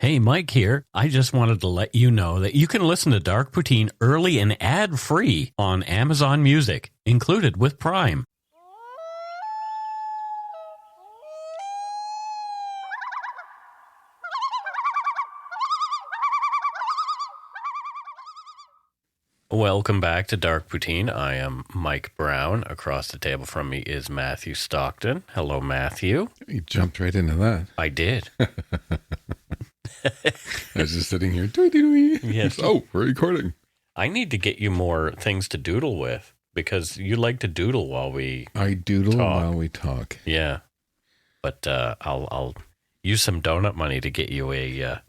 Hey, Mike here. I just wanted to let you know that you can listen to Dark Poutine early and ad-free on Amazon Music, included with Prime. Welcome back to Dark Poutine. I am Mike Brown. Across the table from me is Matthew Stockton. Hello, Matthew. You jumped right into that. I did. I was just sitting here. Yes. Oh, we're recording. I need to get you more things to doodle with because you like to doodle while we I doodle talk. while we talk. Yeah. But I'll use some donut money to get you a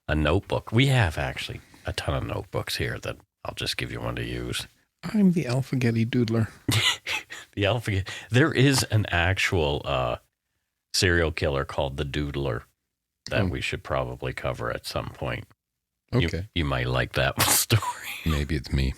notebook. We have actually a ton of notebooks here that I'll just give you one to use. I'm the Alphagetti doodler. The Alphagetti. There is an actual serial killer called the Doodler that we should probably cover at some point. Okay. You might like that story. Maybe it's me.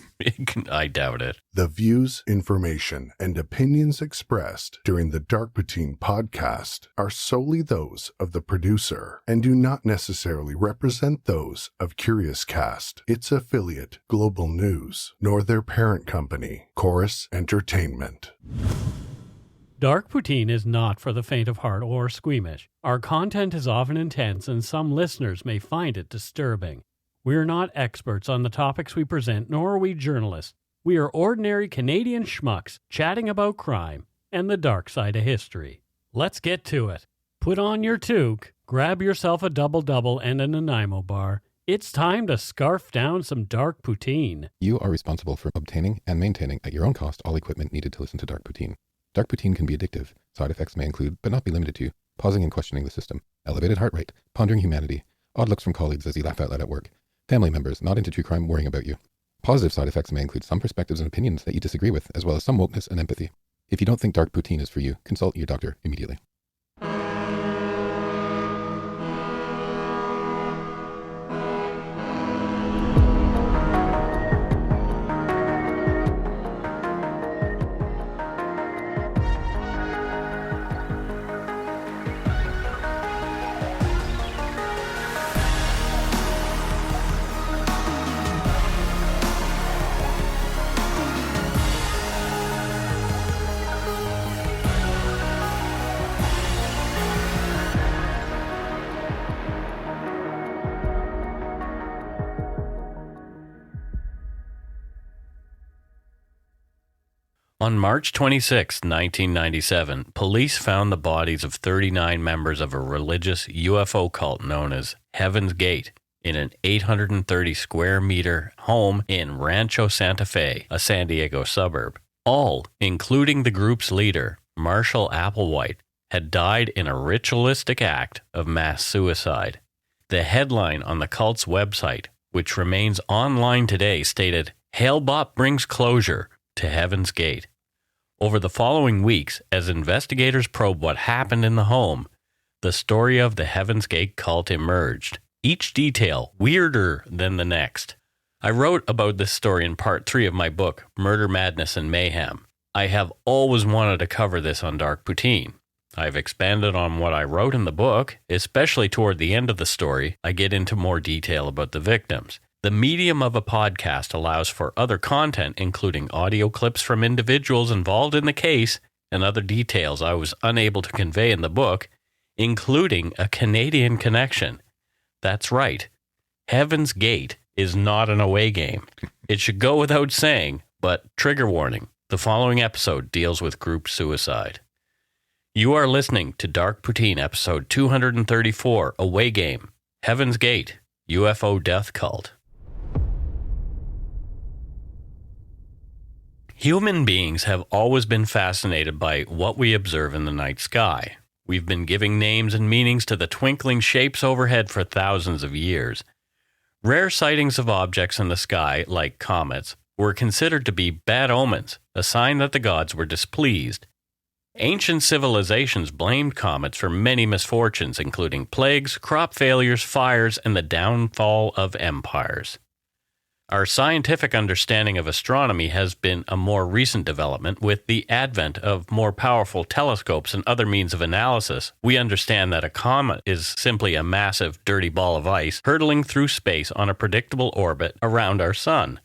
I doubt it. The views, information, and opinions expressed during the Dark Poutine podcast are solely those of the producer and do not necessarily represent those of Curious Cast, its affiliate, Global News, nor their parent company, Chorus Entertainment. Dark Poutine is not for the faint of heart or squeamish. Our content is often intense and some listeners may find it disturbing. We are not experts on the topics we present, nor are we journalists. We are ordinary Canadian schmucks chatting about crime and the dark side of history. Let's get to it. Put on your toque, grab yourself a double-double and a Nanaimo bar. It's time to scarf down some Dark Poutine. You are responsible for obtaining and maintaining at your own cost all equipment needed to listen to Dark Poutine. Dark Poutine can be addictive. Side effects may include, but not be limited to, pausing and questioning the system, elevated heart rate, pondering humanity, odd looks from colleagues as you laugh out loud at work, family members not into true crime worrying about you. Positive side effects may include some perspectives and opinions that you disagree with, as well as some wokeness and empathy. If you don't think Dark Poutine is for you, consult your doctor immediately. On March 26, 1997, police found the bodies of 39 members of a religious UFO cult known as Heaven's Gate in an 830-square-meter home in Rancho Santa Fe, a San Diego suburb. All, including the group's leader, Marshall Applewhite, had died in a ritualistic act of mass suicide. The headline on the cult's website, which remains online today, stated, "Hale-Bopp brings closure to Heaven's Gate." Over the following weeks, as investigators probed what happened in the home, the story of the Heaven's Gate cult emerged, each detail weirder than the next. I wrote about this story in part 3 of my book, Murder, Madness and Mayhem. I have always wanted to cover this on Dark Poutine. I've expanded on what I wrote in the book, especially toward the end of the story. I get into more detail about the victims. The medium of a podcast allows for other content, including audio clips from individuals involved in the case and other details I was unable to convey in the book, including a Canadian connection. That's right. Heaven's Gate is not an away game. It should go without saying, but trigger warning, the following episode deals with group suicide. You are listening to Dark Poutine, episode 234, Away Game, Heaven's Gate, UFO Death Cult. Human beings have always been fascinated by what we observe in the night sky. We've been giving names and meanings to the twinkling shapes overhead for thousands of years. Rare sightings of objects in the sky, like comets, were considered to be bad omens, a sign that the gods were displeased. Ancient civilizations blamed comets for many misfortunes, including plagues, crop failures, fires, and the downfall of empires. Our scientific understanding of astronomy has been a more recent development. With the advent of more powerful telescopes and other means of analysis, we understand that a comet is simply a massive, dirty ball of ice hurtling through space on a predictable orbit around our sun.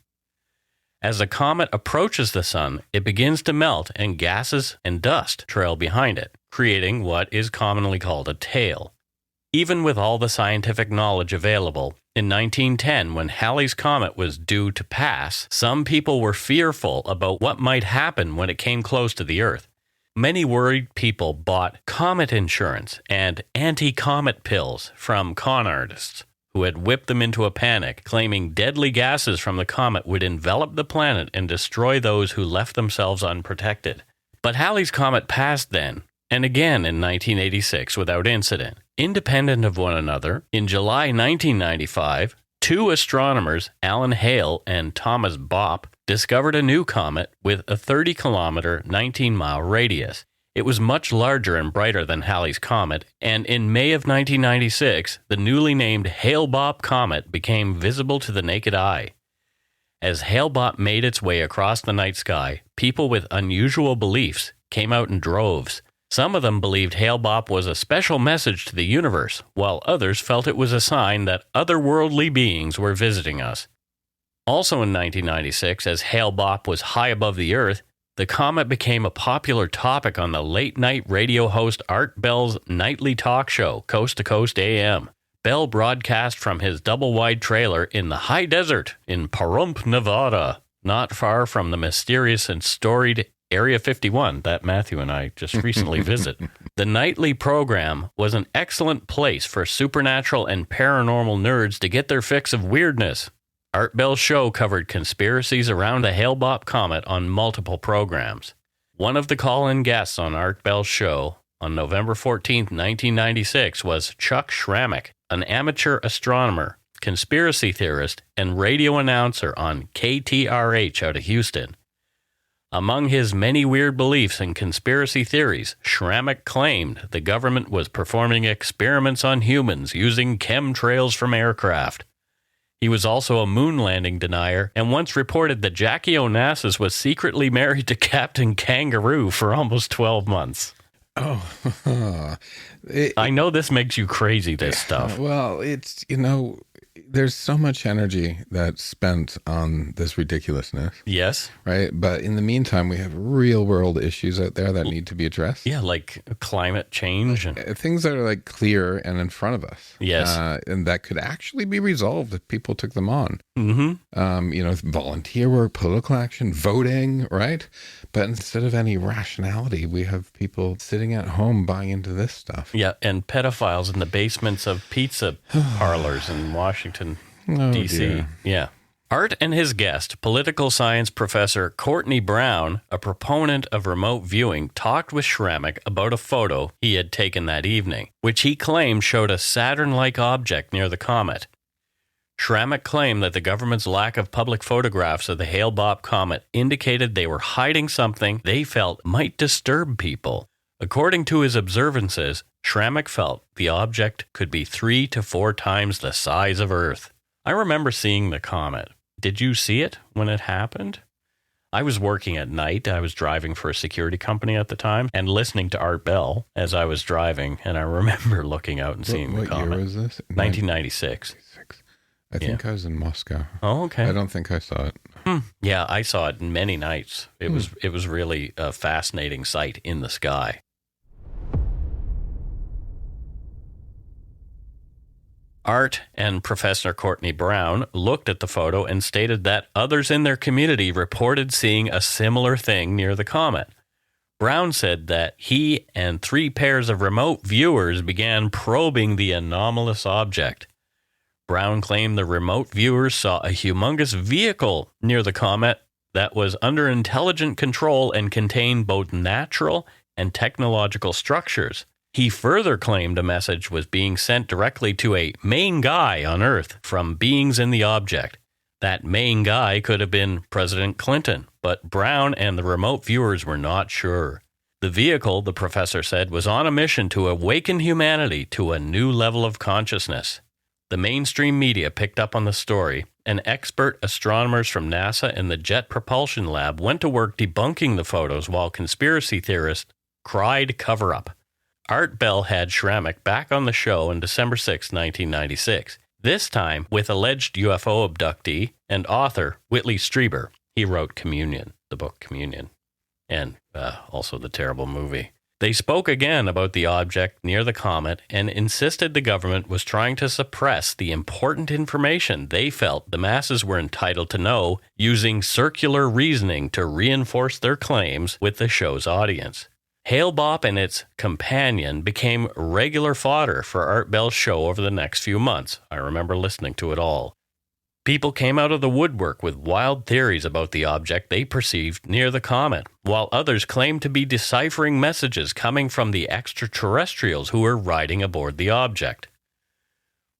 As a comet approaches the sun, it begins to melt and gases and dust trail behind it, creating what is commonly called a tail. Even with all the scientific knowledge available, in 1910, when Halley's Comet was due to pass, some people were fearful about what might happen when it came close to the Earth. Many worried people bought comet insurance and anti-comet pills from con artists who had whipped them into a panic, claiming deadly gases from the comet would envelop the planet and destroy those who left themselves unprotected. But Halley's Comet passed then, and again in 1986 without incident. Independent of one another, in July 1995, two astronomers, Alan Hale and Thomas Bopp, discovered a new comet with a 30-kilometer, 19-mile radius. It was much larger and brighter than Halley's Comet, and in May of 1996, the newly named Hale-Bopp Comet became visible to the naked eye. As Hale-Bopp made its way across the night sky, people with unusual beliefs came out in droves. Some of them believed Hale-Bopp was a special message to the universe, while others felt it was a sign that otherworldly beings were visiting us. Also in 1996, as Hale-Bopp was high above the Earth, the comet became a popular topic on the late-night radio host Art Bell's nightly talk show, Coast to Coast AM. Bell broadcast from his double-wide trailer in the high desert in Pahrump, Nevada, not far from the mysterious and storied Area 51 that Matthew and I just recently visited. The nightly program was an excellent place for supernatural and paranormal nerds to get their fix of weirdness. Art Bell's show covered conspiracies around the Hale-Bopp Comet on multiple programs. One of the call-in guests on Art Bell's show on November 14, 1996 was Chuck Schrammick, an amateur astronomer, conspiracy theorist, and radio announcer on KTRH out of Houston. Among his many weird beliefs and conspiracy theories, Schrammick claimed the government was performing experiments on humans using chemtrails from aircraft. He was also a moon landing denier and once reported that Jackie Onassis was secretly married to Captain Kangaroo for almost 12 months. Oh, I know this makes you crazy, this stuff. Well, it's, there's so much energy that's spent on this ridiculousness. Yes. Right? But in the meantime, we have real world issues out there that need to be addressed. Yeah, like climate change. And things that are like clear and in front of us. Yes. And that could actually be resolved if people took them on. Mm-hmm. Volunteer work, political action, voting, right? But instead of any rationality, we have people sitting at home buying into this stuff. Yeah, and pedophiles in the basements of pizza parlors in Washington, D.C. Dear. Yeah. Art and his guest, political science professor Courtney Brown, a proponent of remote viewing, talked with Schrammick about a photo he had taken that evening, which he claimed showed a Saturn-like object near the comet. Schrammick claimed that the government's lack of public photographs of the Hale-Bopp comet indicated they were hiding something they felt might disturb people. According to his observances, Schrammick felt the object could be 3 to 4 times the size of Earth. I remember seeing the comet. Did you see it when it happened? I was working at night. I was driving for a security company at the time and listening to Art Bell as I was driving, and I remember looking out and seeing the comet. What year was this? 1996. I think I was in Moscow. Oh, okay. I don't think I saw it. Yeah, I saw it many nights. It was really a fascinating sight in the sky. Art and Professor Courtney Brown looked at the photo and stated that others in their community reported seeing a similar thing near the comet. Brown said that he and 3 pairs of remote viewers began probing the anomalous object. Brown claimed the remote viewers saw a humongous vehicle near the comet that was under intelligent control and contained both natural and technological structures. He further claimed a message was being sent directly to a main guy on Earth from beings in the object. That main guy could have been President Clinton, but Brown and the remote viewers were not sure. The vehicle, the professor said, was on a mission to awaken humanity to a new level of consciousness. The mainstream media picked up on the story, and expert astronomers from NASA and the Jet Propulsion Lab went to work debunking the photos while conspiracy theorists cried cover-up. Art Bell had Schrammick back on the show on December 6, 1996, this time with alleged UFO abductee and author Whitley Strieber. He wrote Communion, the book Communion, and also the terrible movie. They spoke again about the object near the comet and insisted the government was trying to suppress the important information they felt the masses were entitled to know, using circular reasoning to reinforce their claims with the show's audience. Hale Bopp and its companion became regular fodder for Art Bell's show over the next few months. I remember listening to it all. People came out of the woodwork with wild theories about the object they perceived near the comet, while others claimed to be deciphering messages coming from the extraterrestrials who were riding aboard the object.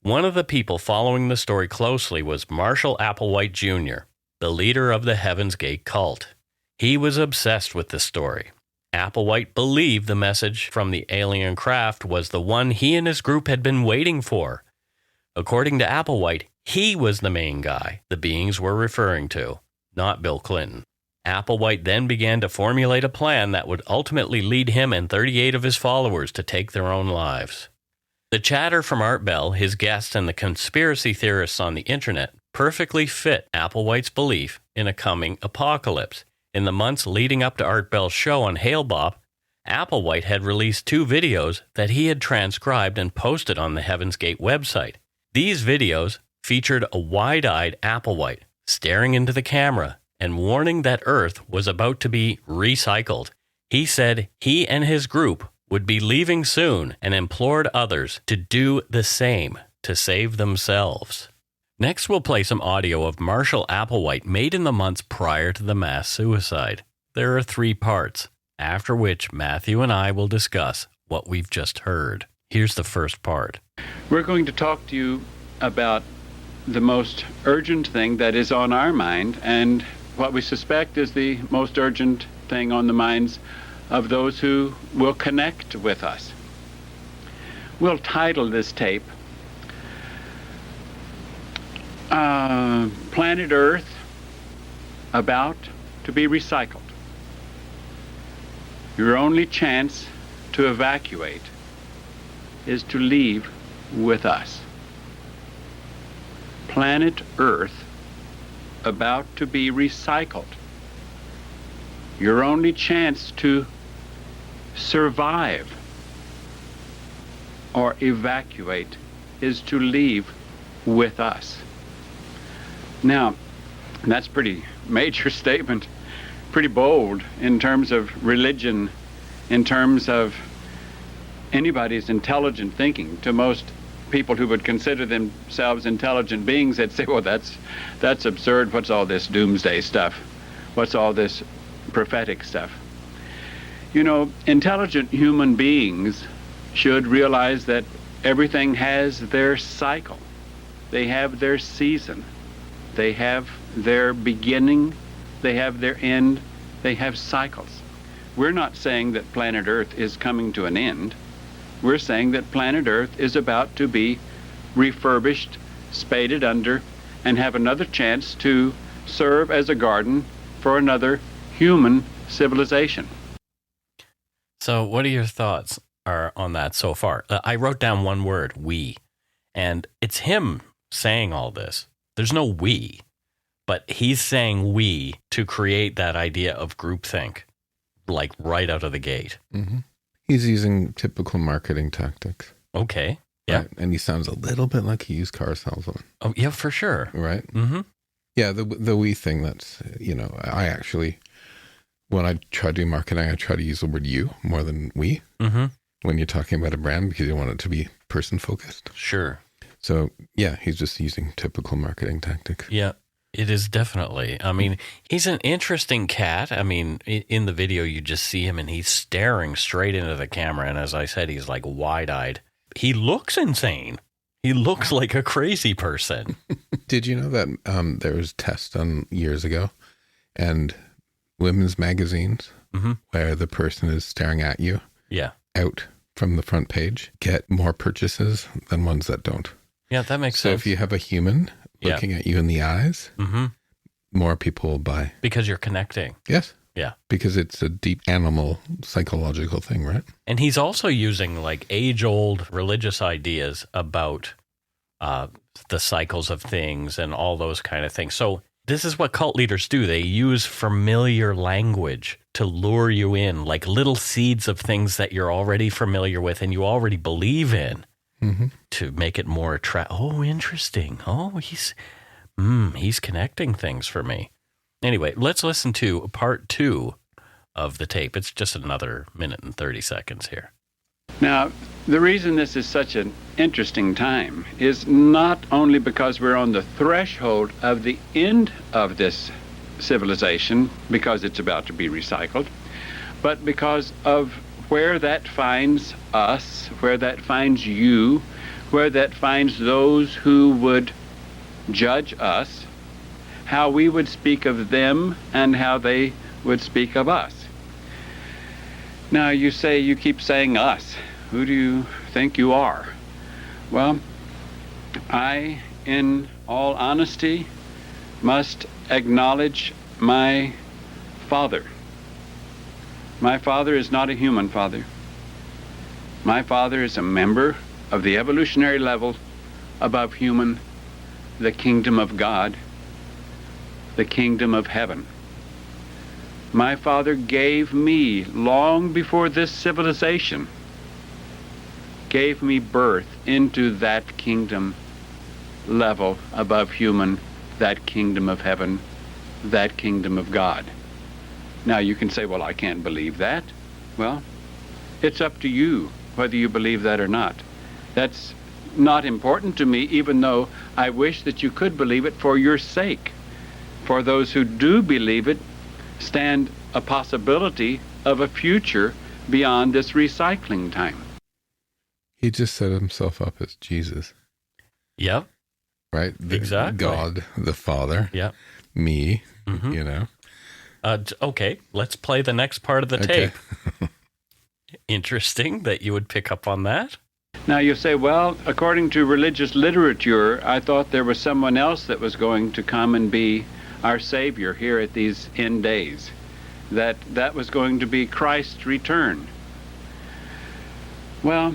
One of the people following the story closely was Marshall Applewhite Jr., the leader of the Heaven's Gate cult. He was obsessed with the story. Applewhite believed the message from the alien craft was the one he and his group had been waiting for. According to Applewhite, he was the main guy the beings were referring to, not Bill Clinton. Applewhite then began to formulate a plan that would ultimately lead him and 38 of his followers to take their own lives. The chatter from Art Bell, his guests, and the conspiracy theorists on the internet perfectly fit Applewhite's belief in a coming apocalypse. In the months leading up to Art Bell's show on Hale Bopp, Applewhite had released 2 videos that he had transcribed and posted on the Heaven's Gate website. These videos featured a wide-eyed Applewhite staring into the camera and warning that Earth was about to be recycled. He said he and his group would be leaving soon and implored others to do the same to save themselves. Next, we'll play some audio of Marshall Applewhite made in the months prior to the mass suicide. There are 3 parts, after which Matthew and I will discuss what we've just heard. Here's the first part. We're going to talk to you about the most urgent thing that is on our mind, and what we suspect is the most urgent thing on the minds of those who will connect with us. We'll title this tape Planet Earth About to be Recycled. Your only chance to evacuate is to leave with us. Planet Earth about to be recycled. Your only chance to survive or evacuate is to leave with us. Now, that's a pretty major statement, pretty bold in terms of religion, in terms of anybody's intelligent thinking. To most people who would consider themselves intelligent beings, they'd say, well, that's absurd. What's all this doomsday stuff? What's all this prophetic stuff? You know, intelligent human beings should realize that everything has their cycle. They have their season. They have their beginning. They have their end. They have cycles. We're not saying that planet Earth is coming to an end. We're saying that planet Earth is about to be refurbished, spaded under, and have another chance to serve as a garden for another human civilization. So what are your thoughts on that so far? I wrote down one word, we, and it's him saying all this. There's no we, but he's saying we to create that idea of groupthink, like right out of the gate. Mm-hmm. He's using typical marketing tactics. Okay. Yeah. Right? And he sounds a little bit like a used car salesman. Oh, yeah, for sure. Right? Mm-hmm. Yeah, the we thing, that's, I actually, when I try to do marketing, I try to use the word you more than we when you're talking about a brand, because you want it to be person-focused. Sure. So, yeah, he's just using typical marketing tactics. Yeah, it is definitely. I mean, he's an interesting cat. I mean, in the video, you just see him and he's staring straight into the camera. And as I said, he's like wide-eyed. He looks insane. He looks like a crazy person. Did you know that there was tests done years ago, and women's magazines where the person is staring at you out from the front page get more purchases than ones that don't? Yeah, that makes So sense. if you have a human looking at you in the eyes, more people will buy. Because you're connecting. Yes. Yeah. Because it's a deep animal psychological thing, right? And he's also using like age-old religious ideas about the cycles of things and all those kind of things. So this is what cult leaders do. They use familiar language to lure you in, like little seeds of things that you're already familiar with and you already believe in, to make it more attractive. Oh, interesting. Oh, he's connecting things for me. Anyway, let's listen to part 2 of the tape. It's just another minute and 30 seconds here. Now, the reason this is such an interesting time is not only because we're on the threshold of the end of this civilization, because it's about to be recycled, but because of where that finds us, where that finds you, where that finds those who would judge us, how we would speak of them and how they would speak of us. Now you keep saying us. Who do you think you are? Well, I, in all honesty, must acknowledge my father. My father is not a human father. My father is a member of the evolutionary level above human, the kingdom of God, the kingdom of heaven. My father gave me, long before this civilization, gave me birth into that kingdom level above human, that kingdom of heaven, that kingdom of God. Now you can say, well, I can't believe that. Well, it's up to you whether you believe that or not. That's not important to me, even though I wish that you could believe it for your sake. For those who do believe it, stand a possibility of a future beyond this recycling time. He just set himself up as Jesus. Yep. Right? Exactly. God, the Father. Yep. Me, you know. Okay, let's play the next part of the tape. Interesting that you would pick up on that. Now you say, well, according to religious literature, I thought there was someone else that was going to come and be our Savior here at these end days. That was going to be Christ's return. Well,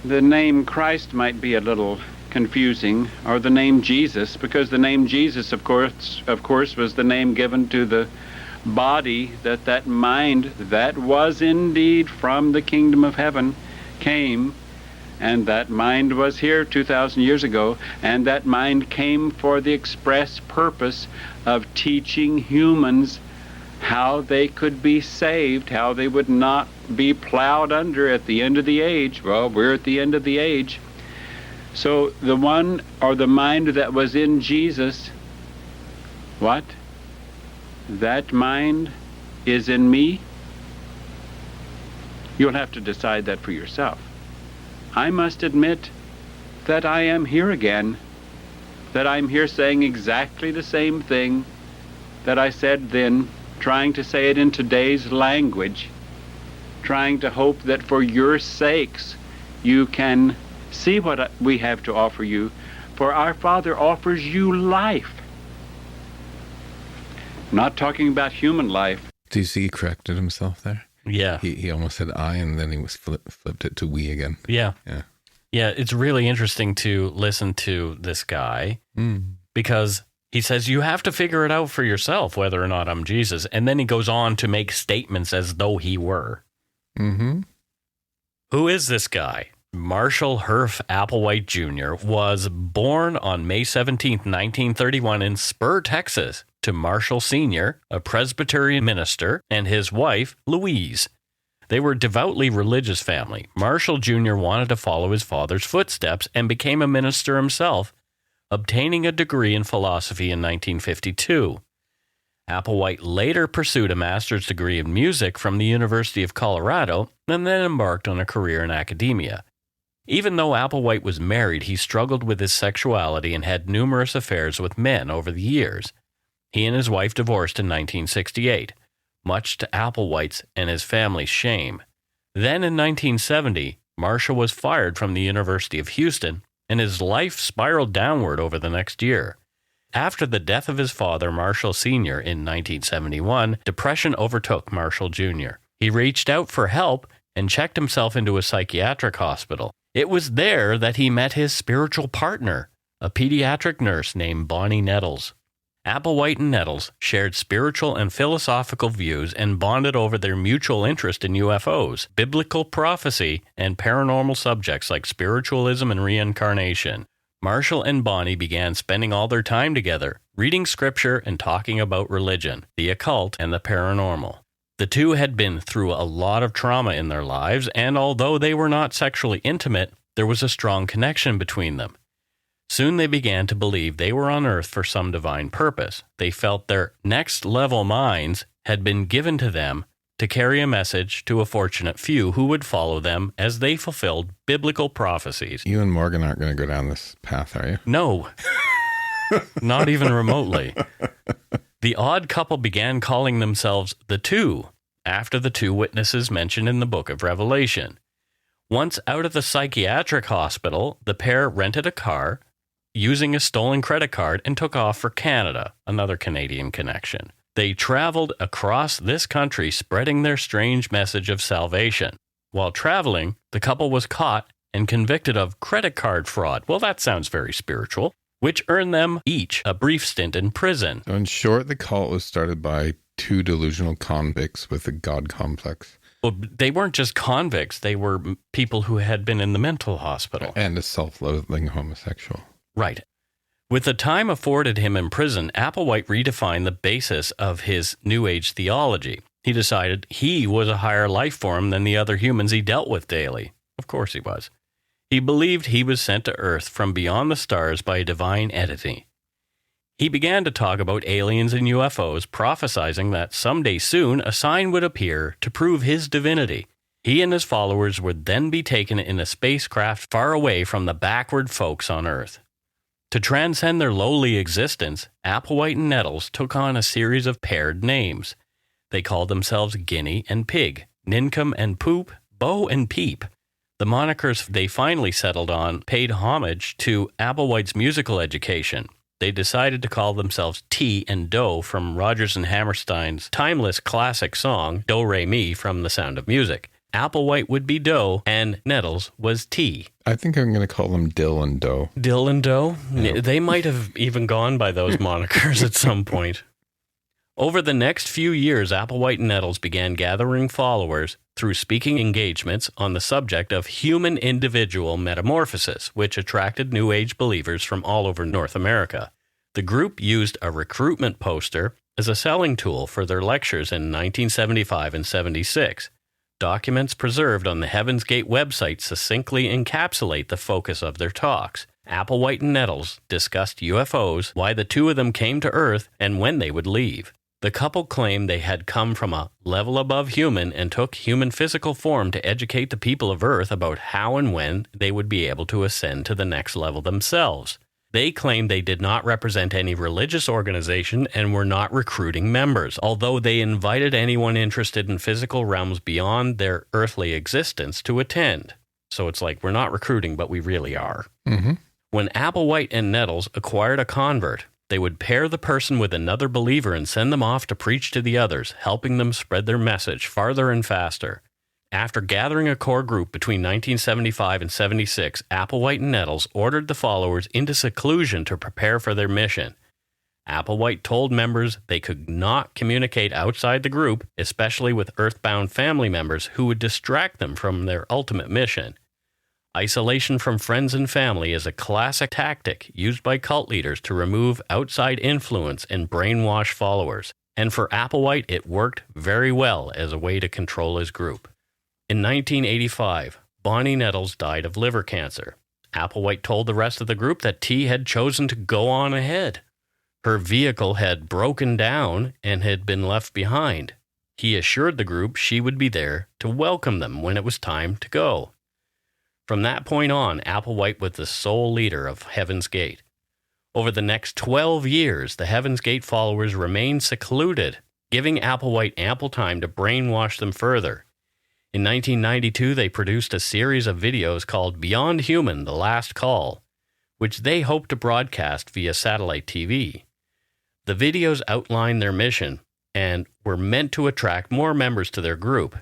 the name Christ might be a little confusing, or the name Jesus, because the name Jesus, of course, was the name given to the body that mind that was indeed from the kingdom of heaven came, and that mind was here 2,000 years ago, and that mind came for the express purpose of teaching humans how they could be saved, how they would not be plowed under at the end of the age. Well, we're at the end of the age. So the one, or the mind that was in Jesus, what? That mind is in me? You'll have to decide that for yourself. I must admit that I am here again, that I'm here saying exactly the same thing that I said then, trying to say it in today's language, trying to hope that for your sakes you can see what we have to offer you, for our Father offers you life. Not talking about human life. Do you see he corrected himself there? Yeah. He almost said I, and then he was flipped it to we again. Yeah. Yeah. Yeah, it's really interesting to listen to this guy because he says you have to figure it out for yourself whether or not I'm Jesus. And then he goes on to make statements as though he were. Mm-hmm. Who is this guy? Marshall Herff Applewhite Jr. was born on May 17th, 1931 in Spur, Texas, to Marshall Sr., a Presbyterian minister, and his wife, Louise. They were a devoutly religious family. Marshall Jr. wanted to follow his father's footsteps and became a minister himself, obtaining a degree in philosophy in 1952. Applewhite later pursued a master's degree in music from the University of Colorado and then embarked on a career in academia. Even though Applewhite was married, he struggled with his sexuality and had numerous affairs with men over the years. He and his wife divorced in 1968, much to Applewhite's and his family's shame. Then in 1970, Marshall was fired from the University of Houston and his life spiraled downward over the next year. After the death of his father, Marshall Sr., in 1971, depression overtook Marshall Jr. He reached out for help and checked himself into a psychiatric hospital. It was there that he met his spiritual partner, a pediatric nurse named Bonnie Nettles. Applewhite and Nettles shared spiritual and philosophical views and bonded over their mutual interest in UFOs, biblical prophecy, and paranormal subjects like spiritualism and reincarnation. Marshall and Bonnie began spending all their time together, reading scripture and talking about religion, the occult, and the paranormal. The two had been through a lot of trauma in their lives, and although they were not sexually intimate, there was a strong connection between them. Soon they began to believe they were on Earth for some divine purpose. They felt their next-level minds had been given to them to carry a message to a fortunate few who would follow them as they fulfilled biblical prophecies. You and Morgan aren't going to go down this path, are you? No, not even remotely. The odd couple began calling themselves the Two, after the two witnesses mentioned in the book of Revelation. Once out of the psychiatric hospital, the pair rented a car, using a stolen credit card, and took off for Canada, another Canadian connection. They traveled across this country spreading their strange message of salvation. While traveling, the couple was caught and convicted of credit card fraud. Well, that sounds very spiritual, which earned them each a brief stint in prison. So in short, the cult was started by two delusional convicts with a God complex. Well, they weren't just convicts. They were people who had been in the mental hospital. And a self-loathing homosexual. Right. With the time afforded him in prison, Applewhite redefined the basis of his New Age theology. He decided he was a higher life form than the other humans he dealt with daily. Of course he was. He believed he was sent to Earth from beyond the stars by a divine entity. He began to talk about aliens and UFOs, prophesizing that someday soon a sign would appear to prove his divinity. He and his followers would then be taken in a spacecraft far away from the backward folks on Earth. To transcend their lowly existence, Applewhite and Nettles took on a series of paired names. They called themselves Guinea and Pig, Ninkum and Poop, Bo and Peep. The monikers they finally settled on paid homage to Applewhite's musical education. They decided to call themselves T and Do from Rodgers and Hammerstein's timeless classic song, Do Re Mi from The Sound of Music. Applewhite would be Do, and Nettles was T. I think I'm going to call them Dill and Do. Dill and Do? Yep. They might have even gone by those monikers at some point. Over the next few years, Applewhite and Nettles began gathering followers through speaking engagements on the subject of human individual metamorphosis, which attracted New Age believers from all over North America. The group used a recruitment poster as a selling tool for their lectures in 1975 and 76. Documents preserved on the Heaven's Gate website succinctly encapsulate the focus of their talks. Applewhite and Nettles discussed UFOs, why the two of them came to Earth, and when they would leave. The couple claimed they had come from a level above human and took human physical form to educate the people of Earth about how and when they would be able to ascend to the next level themselves. They claimed they did not represent any religious organization and were not recruiting members, although they invited anyone interested in physical realms beyond their earthly existence to attend. So it's like, we're not recruiting, but we really are. Mm-hmm. When Applewhite and Nettles acquired a convert, they would pair the person with another believer and send them off to preach to the others, helping them spread their message farther and faster. After gathering a core group between 1975 and 76, Applewhite and Nettles ordered the followers into seclusion to prepare for their mission. Applewhite told members they could not communicate outside the group, especially with earthbound family members who would distract them from their ultimate mission. Isolation from friends and family is a classic tactic used by cult leaders to remove outside influence and brainwash followers, and for Applewhite it worked very well as a way to control his group. In 1985, Bonnie Nettles died of liver cancer. Applewhite told the rest of the group that T had chosen to go on ahead. Her vehicle had broken down and had been left behind. He assured the group she would be there to welcome them when it was time to go. From that point on, Applewhite was the sole leader of Heaven's Gate. Over the next 12 years, the Heaven's Gate followers remained secluded, giving Applewhite ample time to brainwash them further. In 1992, they produced a series of videos called Beyond Human, The Last Call. which they hope to broadcast via satellite TV. The videos outline their mission and were meant to attract more members to their group.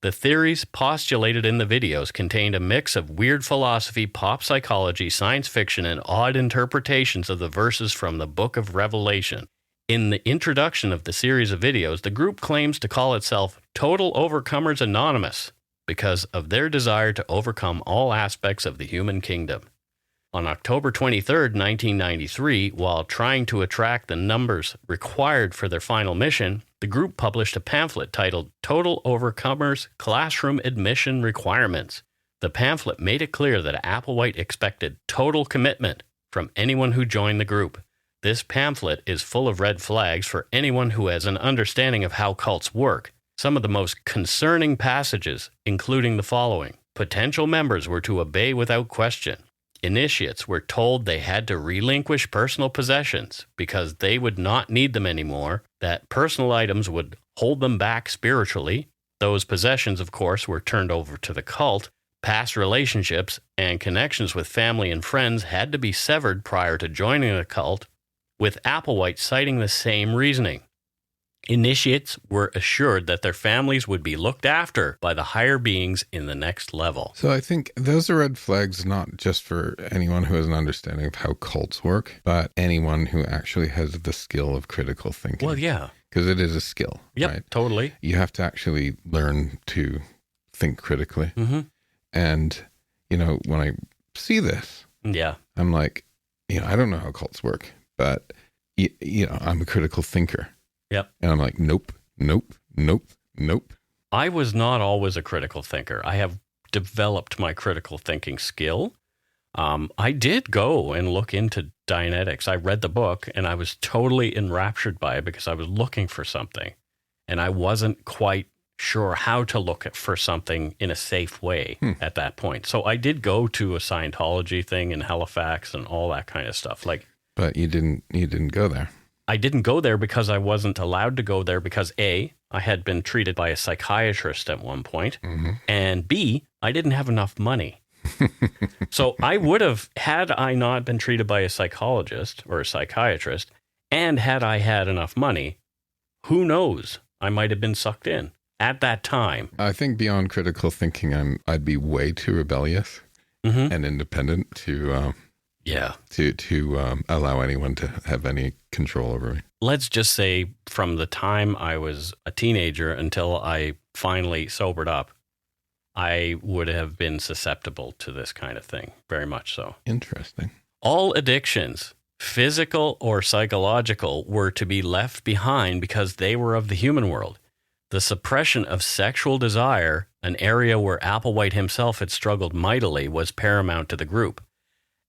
The theories postulated in the videos contained a mix of weird philosophy, pop psychology, science fiction, and odd interpretations of the verses from the Book of Revelation. In the introduction of the series of videos, the group claims to call itself Total Overcomers Anonymous because of their desire to overcome all aspects of the human kingdom. On October 23, 1993, while trying to attract the numbers required for their final mission, the group published a pamphlet titled Total Overcomers Classroom Admission Requirements. The pamphlet made it clear that Applewhite expected total commitment from anyone who joined the group. This pamphlet is full of red flags for anyone who has an understanding of how cults work. Some of the most concerning passages, including the following. Potential members were to obey without question. Initiates were told they had to relinquish personal possessions because they would not need them anymore, that personal items would hold them back spiritually. Those possessions, of course, were turned over to the cult. Past relationships and connections with family and friends had to be severed prior to joining the cult, with Applewhite citing the same reasoning. Initiates were assured that their families would be looked after by the higher beings in the next level. So I think those are red flags, not just for anyone who has an understanding of how cults work, but anyone who actually has the skill of critical thinking. Well, yeah. Because it is a skill, Yep, right? totally. You have to actually learn to think critically. Mm-hmm. And, when I see this, Yeah. I'm like, I don't know how cults work, but, I'm a critical thinker. Yep. And I'm like, nope. I was not always a critical thinker. I have developed my critical thinking skill. I did go and look into Dianetics. I read the book and I was totally enraptured by it because I was looking for something. And I wasn't quite sure how to look for something in a safe way at that point. So I did go to a Scientology thing in Halifax and all that kind of stuff. But you didn't go there. I didn't go there because I wasn't allowed to go there because A, I had been treated by a psychiatrist at one point, and B, I didn't have enough money. So I would have, had I not been treated by a psychologist or a psychiatrist, and had I had enough money, who knows? I might have been sucked in at that time. I think beyond critical thinking, I'd be way too rebellious and independent to allow anyone to have any control over me. Let's just say from the time I was a teenager until I finally sobered up, I would have been susceptible to this kind of thing, very much so. Interesting. All addictions, physical or psychological, were to be left behind because they were of the human world. The suppression of sexual desire, an area where Applewhite himself had struggled mightily, was paramount to the group.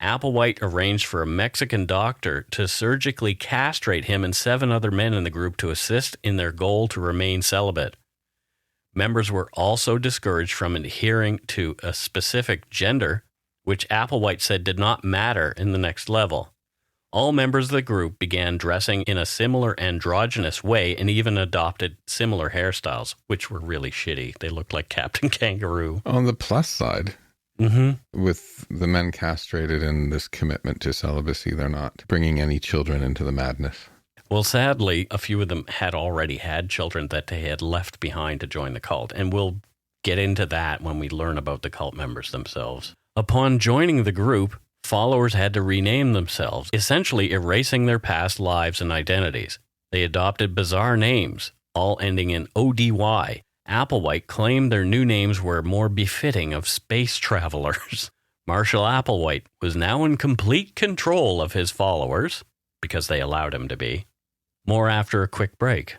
Applewhite arranged for a Mexican doctor to surgically castrate him and 7 other men in the group to assist in their goal to remain celibate. Members were also discouraged from adhering to a specific gender, which Applewhite said did not matter in the next level. All members of the group began dressing in a similar androgynous way and even adopted similar hairstyles, which were really shitty. They looked like Captain Kangaroo. On the plus side, with the men castrated and this commitment to celibacy, they're not bringing any children into the madness. Well, sadly, a few of them had already had children that they had left behind to join the cult, and we'll get into that when we learn about the cult members themselves. Upon joining the group, followers had to rename themselves, essentially erasing their past lives and identities. They adopted bizarre names, all ending in ODY. Applewhite claimed their new names were more befitting of space travelers. Marshall Applewhite was now in complete control of his followers, because they allowed him to be. More after a quick break.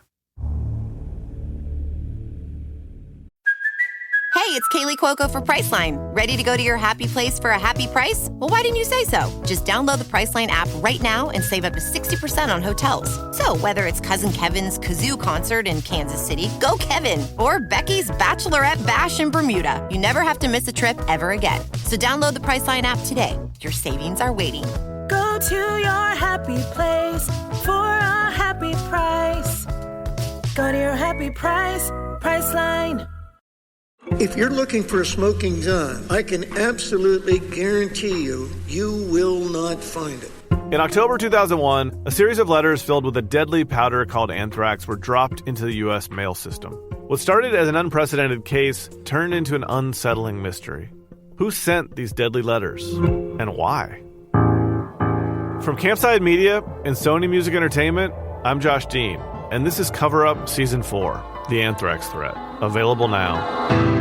Hey, it's Kaylee Cuoco for Priceline. Ready to go to your happy place for a happy price? Well, why didn't you say so? Just download the Priceline app right now and save up to 60% on hotels. So whether it's Cousin Kevin's Kazoo Concert in Kansas City, go Kevin, or Becky's Bachelorette Bash in Bermuda, you never have to miss a trip ever again. So download the Priceline app today. Your savings are waiting. Go to your happy place for a happy price. Go to your happy price, Priceline. If you're looking for a smoking gun, I can absolutely guarantee you, you will not find it. In October 2001, a series of letters filled with a deadly powder called anthrax were dropped into the U.S. mail system. What started as an unprecedented case turned into an unsettling mystery. Who sent these deadly letters, and why? From Campside Media and Sony Music Entertainment, I'm Josh Dean, and this is Cover Up Season 4, The Anthrax Threat, available now.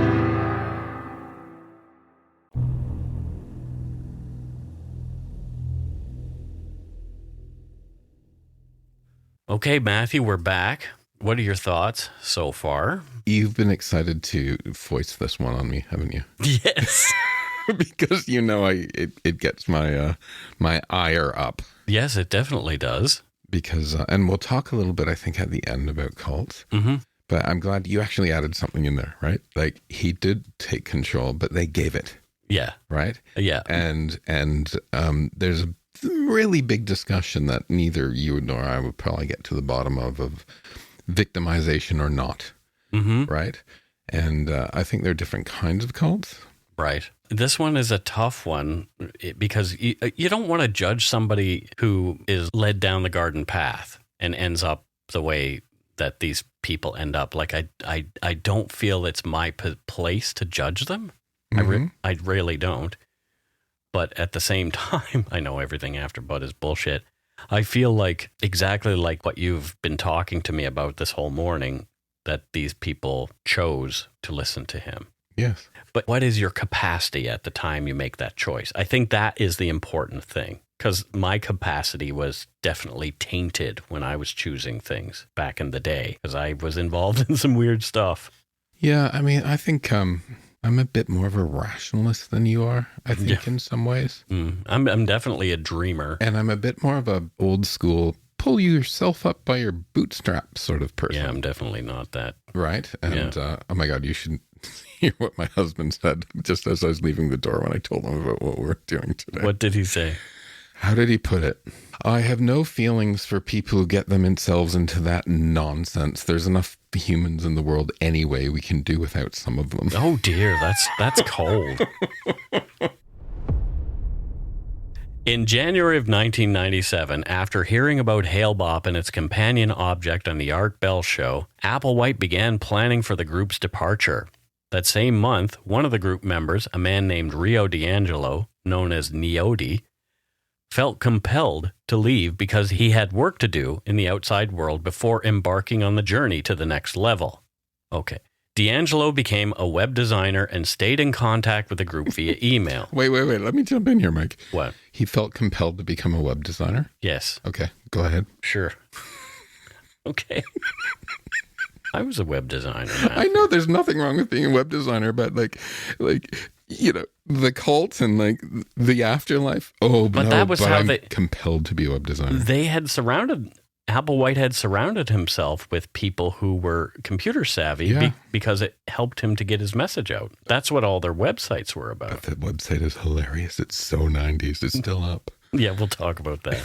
Okay, Matthew, we're back. What are your thoughts so far? You've been excited to foist this one on me, haven't you? Yes. Because it gets my my ire up. Yes, it definitely does. Because and we'll talk a little bit, I think, at the end about cults. Mm-hmm. But I'm glad you actually added something in there, right? Like he did take control, but they gave it. Yeah. Right. Yeah. And there's a really big discussion that neither you nor I would probably get to the bottom of victimization or not. Mm-hmm. Right. And I think there are different kinds of cults. Right. This one is a tough one because you don't want to judge somebody who is led down the garden path and ends up the way that these people end up. Like I don't feel it's my place to judge them. Mm-hmm. I really don't. But at the same time, I know everything after Bud is bullshit. I feel like exactly like what you've been talking to me about this whole morning, that these people chose to listen to him. Yes. But what is your capacity at the time you make that choice? I think that is the important thing, because my capacity was definitely tainted when I was choosing things back in the day, because I was involved in some weird stuff. Yeah, I mean, I think I'm a bit more of a rationalist than you are, I think, in some ways. I'm definitely a dreamer. And I'm a bit more of a old school, pull yourself up by your bootstraps sort of person. Yeah, I'm definitely not that. Right? And, oh my God, you should hear what my husband said just as I was leaving the door when I told him about what we're doing today. What did he say? How did he put it? I have no feelings for people who get themselves into that nonsense. There's enough humans in the world anyway. We can do without some of them. Oh dear, that's cold. In January of 1997, after hearing about Hale-Bopp and its companion object on the Art Bell show, Applewhite began planning for the group's departure. That same month, one of the group members, a man named Rio D'Angelo, known as Neody, felt compelled to leave because he had work to do in the outside world before embarking on the journey to the next level. Okay. D'Angelo became a web designer and stayed in contact with the group via email. Wait. Let me jump in here, Mike. What? He felt compelled to become a web designer? Yes. Okay, go ahead. Sure. Okay. I was a web designer, man. I know there's nothing wrong with being a web designer, but like the cult and like the afterlife. Oh, but no, that was how I'm compelled to be a web designer. Applewhite had surrounded himself with people who were computer savvy because it helped him to get his message out. That's what all their websites were about. But the website is hilarious. It's so 90s. It's still up. Yeah, we'll talk about that.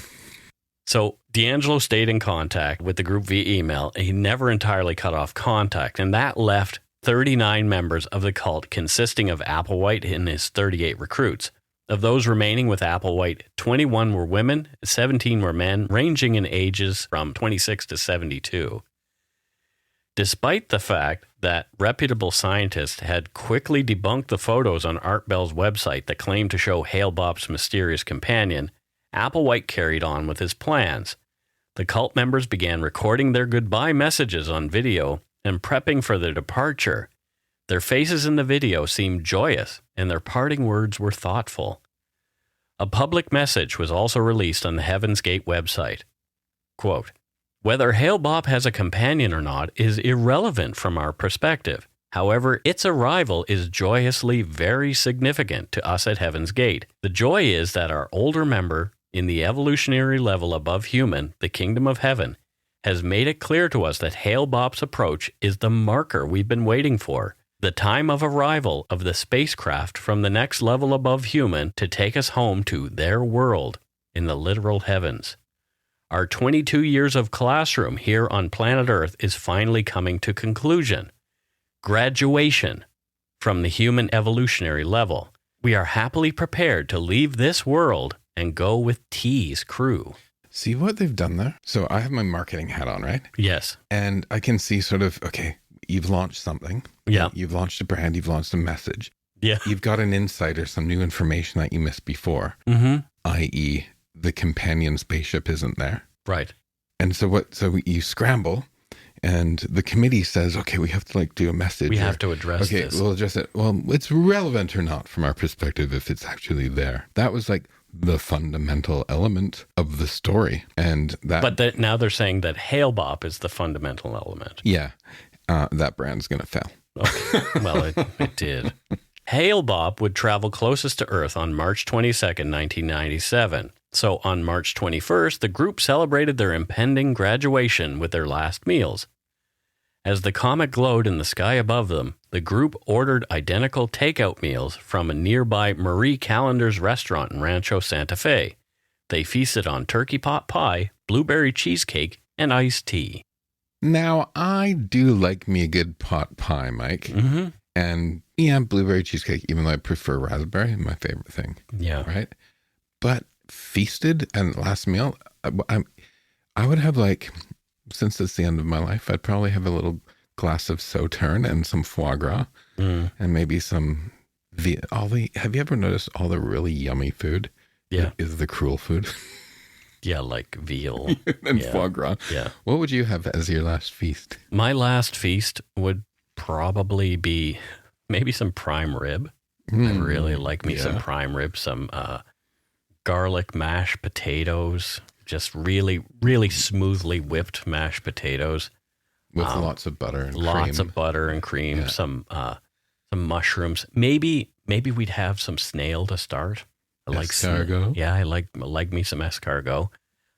So D'Angelo stayed in contact with the group via email. He never entirely cut off contact, and that left 39 members of the cult, consisting of Applewhite and his 38 recruits. Of those remaining with Applewhite, 21 were women, 17 were men, ranging in ages from 26 to 72. Despite the fact that reputable scientists had quickly debunked the photos on Art Bell's website that claimed to show Hale-Bopp's mysterious companion, Applewhite carried on with his plans. The cult members began recording their goodbye messages on video and prepping for their departure. Their faces in the video seemed joyous, and their parting words were thoughtful. A public message was also released on the Heaven's Gate website. Quote, "Whether Hale-Bopp has a companion or not is irrelevant from our perspective. However, its arrival is joyously very significant to us at Heaven's Gate. The joy is that our older member in the evolutionary level above human, the kingdom of heaven, has made it clear to us that Hale-Bopp's approach is the marker we've been waiting for. The time of arrival of the spacecraft from the next level above human to take us home to their world in the literal heavens. Our 22 years of classroom here on planet Earth is finally coming to conclusion. Graduation. from the human evolutionary level. We are happily prepared to leave this world and go with T's crew. See what they've done there? So I have my marketing hat on, right? Yes. And I can see sort of, okay, you've launched something. Yeah. You've launched a brand. You've launched a message. Yeah. You've got an insight or some new information that you missed before, i.e. the companion spaceship isn't there. Right. And so you scramble and the committee says, okay, we have to do a message. We have to address this. Okay, we'll address it. Well, it's relevant or not from our perspective if it's actually there. That was the fundamental element of the story. And that. But now they're saying that Hail Bop is the fundamental element. Yeah. That brand's going to fail. Okay. Well, it did. Hail Bop would travel closest to Earth on March 22nd, 1997. So on March 21st, the group celebrated their impending graduation with their last meals. As the comet glowed in the sky above them, the group ordered identical takeout meals from a nearby Marie Callender's restaurant in Rancho Santa Fe. They feasted on turkey pot pie, blueberry cheesecake, and iced tea. Now, I do like me a good pot pie, Mike. Mm-hmm. And yeah, blueberry cheesecake, even though I prefer raspberry, my favorite thing. Yeah. Right? But feasted and last meal, I would have since it's the end of my life, I'd probably have a little glass of Sauterne and some foie gras and maybe some, have you ever noticed all the really yummy food is the cruel food? Yeah, like veal. And foie gras. Yeah. What would you have as your last feast? My last feast would probably be maybe some prime rib. I really like me some prime rib, some garlic mashed potatoes, just really, really smoothly whipped mashed potatoes. With lots of butter and cream. Lots of butter and cream, some mushrooms. Maybe we'd have some snail to start. I like escargot. I like me some escargot.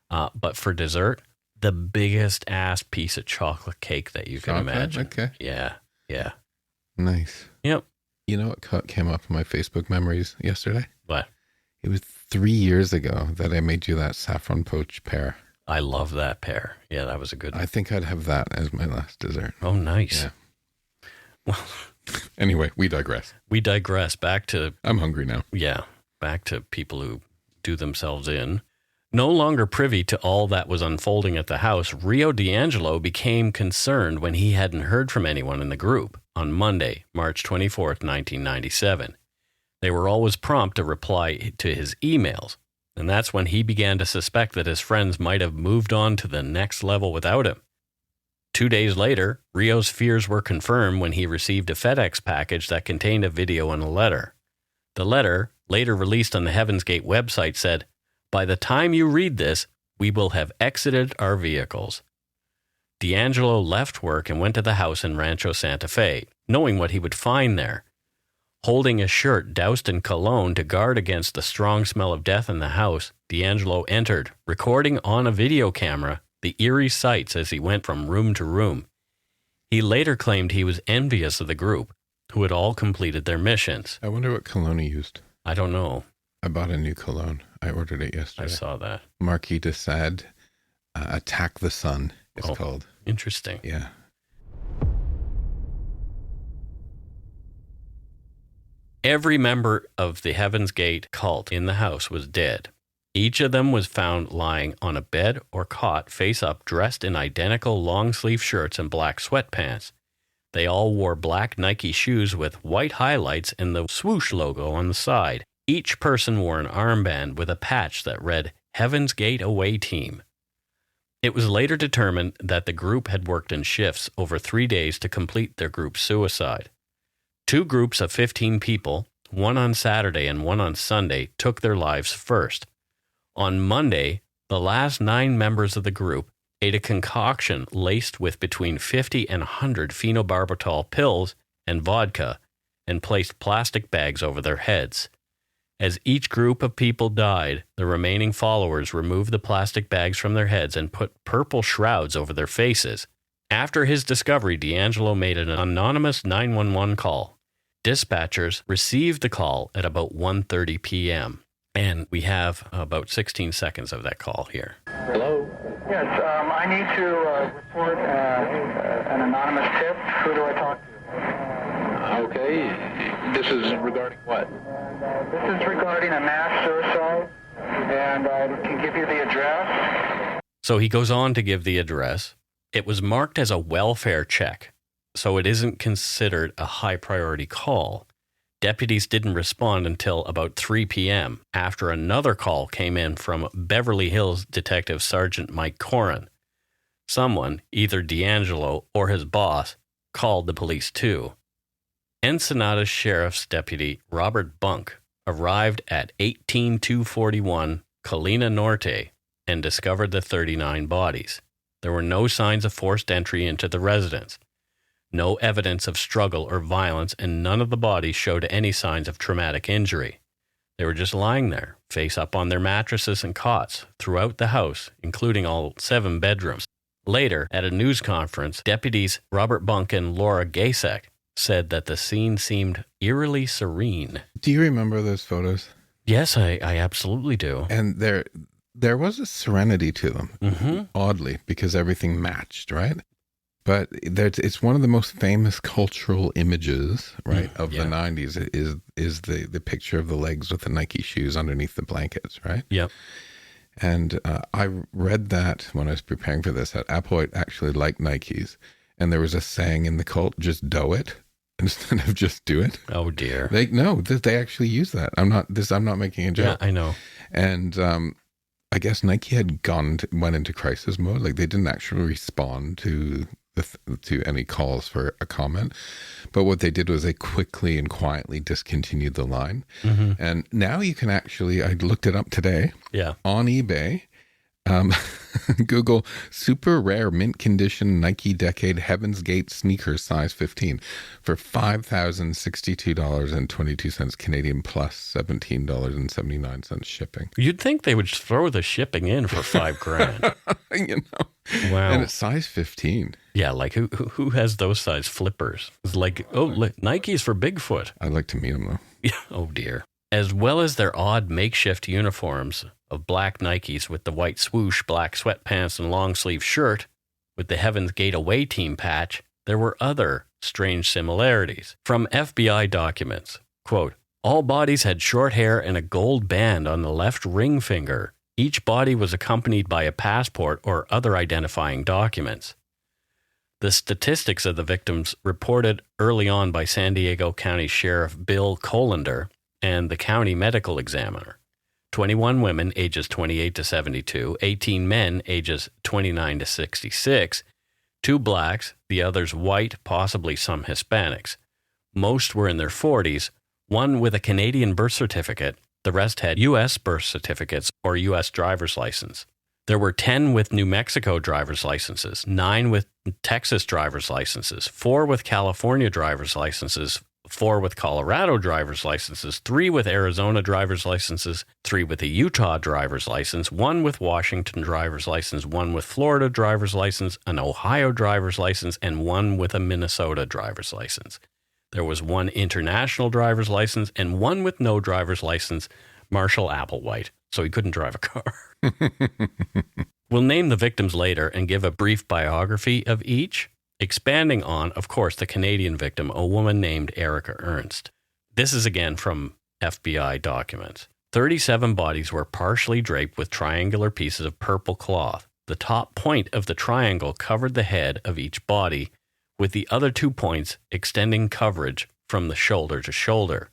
But for dessert, the biggest ass piece of chocolate cake that you can imagine. Okay. Yeah. Nice. Yep. You know what came up in my Facebook memories yesterday? What? It was 3 years ago that I made you that saffron poached pear. I love that pear. Yeah, that was a good one. I think I'd have that as my last dessert. Oh, nice. Yeah. Well, anyway, we digress. Back to... I'm hungry now. Yeah, back to people who do themselves in. No longer privy to all that was unfolding at the house, Rio D'Angelo became concerned when he hadn't heard from anyone in the group on Monday, March 24th, 1997. They were always prompt to reply to his emails, and that's when he began to suspect that his friends might have moved on to the next level without him. 2 days later, Rio's fears were confirmed when he received a FedEx package that contained a video and a letter. The letter, later released on the Heaven's Gate website, said, "By the time you read this, we will have exited our vehicles." D'Angelo left work and went to the house in Rancho Santa Fe, knowing what he would find there. Holding a shirt doused in cologne to guard against the strong smell of death in the house, D'Angelo entered, recording on a video camera the eerie sights as he went from room to room. He later claimed he was envious of the group, who had all completed their missions. I wonder what cologne he used. I don't know. I bought a new cologne. I ordered it yesterday. I saw that. Marquis de Sade, Attack the Sun, it's called. Interesting. Yeah. Every member of the Heaven's Gate cult in the house was dead. Each of them was found lying on a bed or cot face up, dressed in identical long-sleeve shirts and black sweatpants. They all wore black Nike shoes with white highlights and the swoosh logo on the side. Each person wore an armband with a patch that read, "Heaven's Gate Away Team." It was later determined that the group had worked in shifts over 3 days to complete their group suicide. 2 groups of 15 people, one on Saturday and one on Sunday, took their lives first. On Monday, the last 9 members of the group ate a concoction laced with between 50 and 100 phenobarbital pills and vodka and placed plastic bags over their heads. As each group of people died, the remaining followers removed the plastic bags from their heads and put purple shrouds over their faces. After his discovery, D'Angelo made an anonymous 911 call. Dispatchers received the call at about 1:30 p.m. And we have about 16 seconds of that call here. Hello? Yes, I need to report an anonymous tip. Who do I talk to? Okay. This is regarding what? This is regarding a mass suicide, and I can give you the address. So he goes on to give the address. It was marked as a welfare check, so it isn't considered a high priority call. Deputies didn't respond until about 3 p.m. after another call came in from Beverly Hills Detective Sergeant Mike Corin. Someone, either D'Angelo or his boss, called the police too. Ensenada Sheriff's Deputy Robert Bunk arrived at 18241 Colina Norte and discovered the 39 bodies. There were no signs of forced entry into the residence, no evidence of struggle or violence, and none of the bodies showed any signs of traumatic injury. They were just lying there, face up on their mattresses and cots throughout the house, including all 7 bedrooms. Later, at a news conference, deputies Robert Bunk and Laura Gasek said that the scene seemed eerily serene. Do you remember those photos? Yes, I absolutely do. And there was a serenity to them, oddly, because everything matched, right? But it's one of the most famous cultural images, right, of the 90s is the picture of the legs with the Nike shoes underneath the blankets, right? Yep. And I read that when I was preparing for this, that Applewhite actually liked Nikes. And there was a saying in the cult, just do it instead of just do it. Oh, dear. They actually use that. I'm not making a joke. Yeah, I know. And I guess Nike had went into crisis mode. Like, they didn't actually respond to any calls for a comment, but what they did was they quickly and quietly discontinued the line. And now you can actually, I looked it up today, on eBay, Google super rare mint condition Nike Decade Heaven's Gate sneakers size 15 for $5,062.22 Canadian plus $17.79 shipping. You'd think they would throw the shipping in for $5,000. You know, wow. And it's size 15. Yeah, like who has those size flippers? It's like, Nike's for Bigfoot. I'd like to meet them though. Yeah. Oh dear. As well as their odd makeshift uniforms of black Nikes with the white swoosh, black sweatpants, and long sleeve shirt with the Heaven's Gate away team patch, there were other strange similarities. From FBI documents, quote, all bodies had short hair and a gold band on the left ring finger. Each body was accompanied by a passport or other identifying documents. The statistics of the victims reported early on by San Diego County Sheriff Bill Colander and the county medical examiner. 21 women ages 28 to 72, 18 men ages 29 to 66, 2 blacks, the others white, possibly some Hispanics. Most were in their 40s, one with a Canadian birth certificate, the rest had U.S. birth certificates or U.S. driver's license. There were 10 with New Mexico driver's licenses, 9 with Texas driver's licenses, 4 with California driver's licenses, 4 with Colorado driver's licenses, 3 with Arizona driver's licenses, 3 with a Utah driver's license, 1 with Washington driver's license, 1 with Florida driver's license, an Ohio driver's license, and 1 with a Minnesota driver's license. There was 1 international driver's license and 1 with no driver's license, Marshall Applewhite, so he couldn't drive a car. We'll name the victims later and give a brief biography of each, expanding on, of course, the Canadian victim, a woman named Erika Ernst. This is again from FBI documents. 37 bodies were partially draped with triangular pieces of purple cloth. The top point of the triangle covered the head of each body, with the other 2 points extending coverage from the shoulder to shoulder.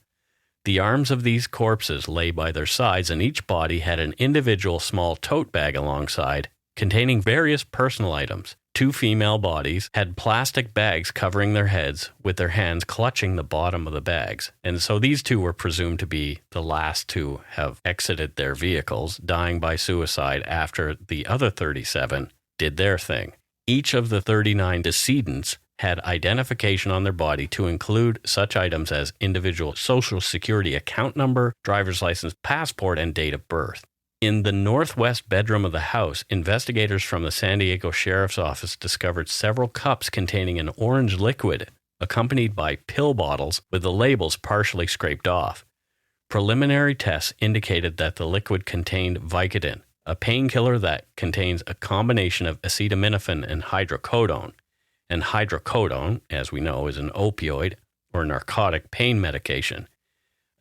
The arms of these corpses lay by their sides, and each body had an individual small tote bag alongside, containing various personal items. 2 female bodies had plastic bags covering their heads, with their hands clutching the bottom of the bags. And so these 2 were presumed to be the last to have exited their vehicles, dying by suicide after the other 37 did their thing. Each of the 39 decedents had identification on their body to include such items as individual social security account number, driver's license, passport, and date of birth. In the northwest bedroom of the house, investigators from the San Diego Sheriff's Office discovered several cups containing an orange liquid, accompanied by pill bottles with the labels partially scraped off. Preliminary tests indicated that the liquid contained Vicodin, a painkiller that contains a combination of acetaminophen and hydrocodone. And hydrocodone, as we know, is an opioid, or narcotic pain medication.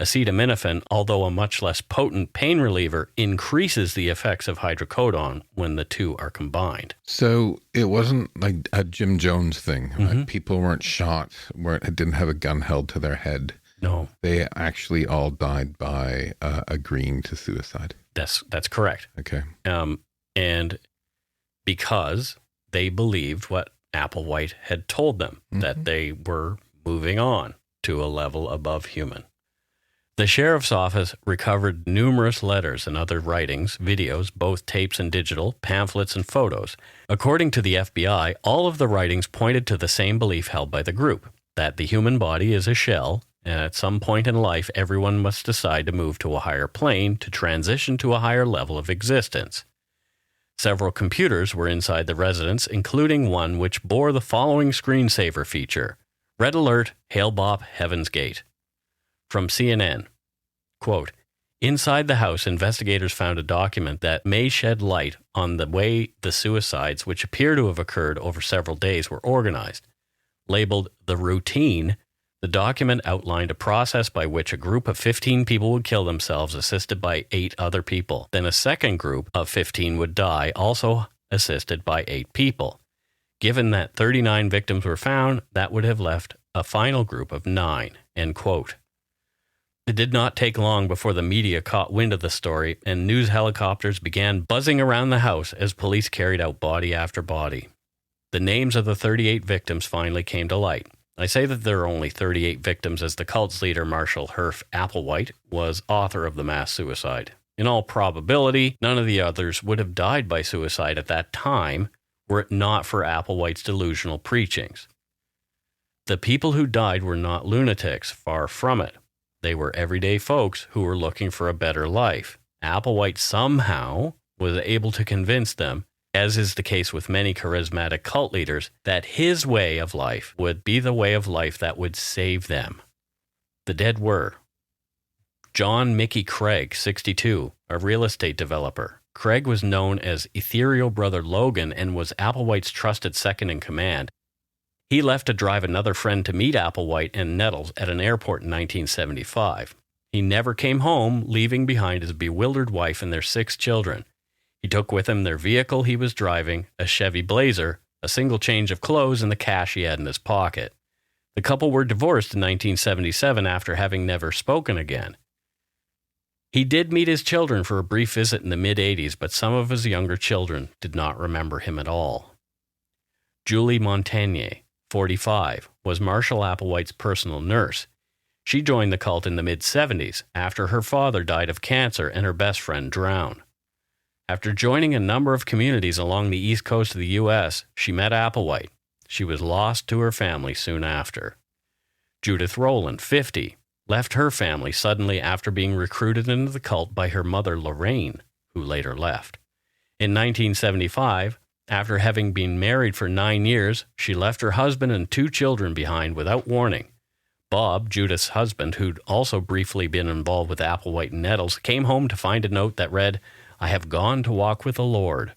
Acetaminophen, although a much less potent pain reliever, increases the effects of hydrocodone when the two are combined. So it wasn't like a Jim Jones thing. Like people weren't shot, didn't have a gun held to their head. No. They actually all died by agreeing to suicide. That's correct. Okay. And because they believed what Applewhite had told them, that they were moving on to a level above human. The sheriff's office recovered numerous letters and other writings, videos, both tapes and digital, pamphlets and photos. According to the FBI, all of the writings pointed to the same belief held by the group, that the human body is a shell, and at some point in life, everyone must decide to move to a higher plane to transition to a higher level of existence. Several computers were inside the residence, including one which bore the following screensaver feature: Red Alert, Hail Bop, Heaven's Gate. From CNN, quote, inside the house, investigators found a document that may shed light on the way the suicides, which appear to have occurred over several days, were organized. Labeled The Routine, the document outlined a process by which a group of 15 people would kill themselves, assisted by 8 other people. Then a second group of 15 would die, also assisted by 8 people. Given that 39 victims were found, that would have left a final group of 9, end quote. It did not take long before the media caught wind of the story, and news helicopters began buzzing around the house as police carried out body after body. The names of the 38 victims finally came to light. I say that there are only 38 victims as the cult's leader, Marshall Herf Applewhite, was author of the mass suicide. In all probability, none of the others would have died by suicide at that time were it not for Applewhite's delusional preachings. The people who died were not lunatics, far from it. They were everyday folks who were looking for a better life. Applewhite somehow was able to convince them, as is the case with many charismatic cult leaders, that his way of life would be the way of life that would save them. The dead were John Mickey Craig, 62, a real estate developer. Craig was known as Ethereal Brother Logan and was Applewhite's trusted second in command. He left to drive another friend to meet Applewhite and Nettles at an airport in 1975. He never came home, leaving behind his bewildered wife and their 6 children. He took with him their vehicle he was driving, a Chevy Blazer, a single change of clothes, and the cash he had in his pocket. The couple were divorced in 1977 after having never spoken again. He did meet his children for a brief visit in the mid-'80s, but some of his younger children did not remember him at all. Julie Montagnier, 45, was Marshall Applewhite's personal nurse. She joined the cult in the mid-'70s after her father died of cancer and her best friend drowned. After joining a number of communities along the east coast of the U.S., she met Applewhite. She was lost to her family soon after. Judith Rowland, 50, left her family suddenly after being recruited into the cult by her mother Lorraine, who later left. In 1975, after having been married for 9 years, she left her husband and 2 children behind without warning. Bob, Judith's husband, who'd also briefly been involved with Applewhite and Nettles, came home to find a note that read, "I have gone to walk with the Lord."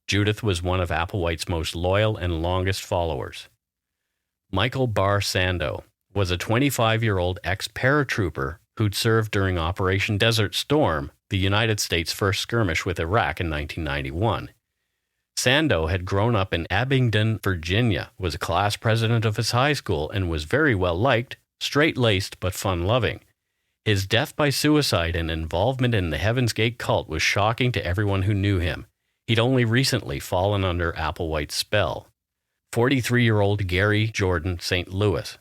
Judith was one of Applewhite's most loyal and longest followers. Michael Barr Sando was a 25-year-old ex-paratrooper who'd served during Operation Desert Storm, the United States' first skirmish with Iraq in 1991. Sando had grown up in Abingdon, Virginia, was a class president of his high school, and was very well liked, straight-laced but fun-loving. His death by suicide and involvement in the Heaven's Gate cult was shocking to everyone who knew him. He'd only recently fallen under Applewhite's spell. 43-year-old Gary Jordan St. Louis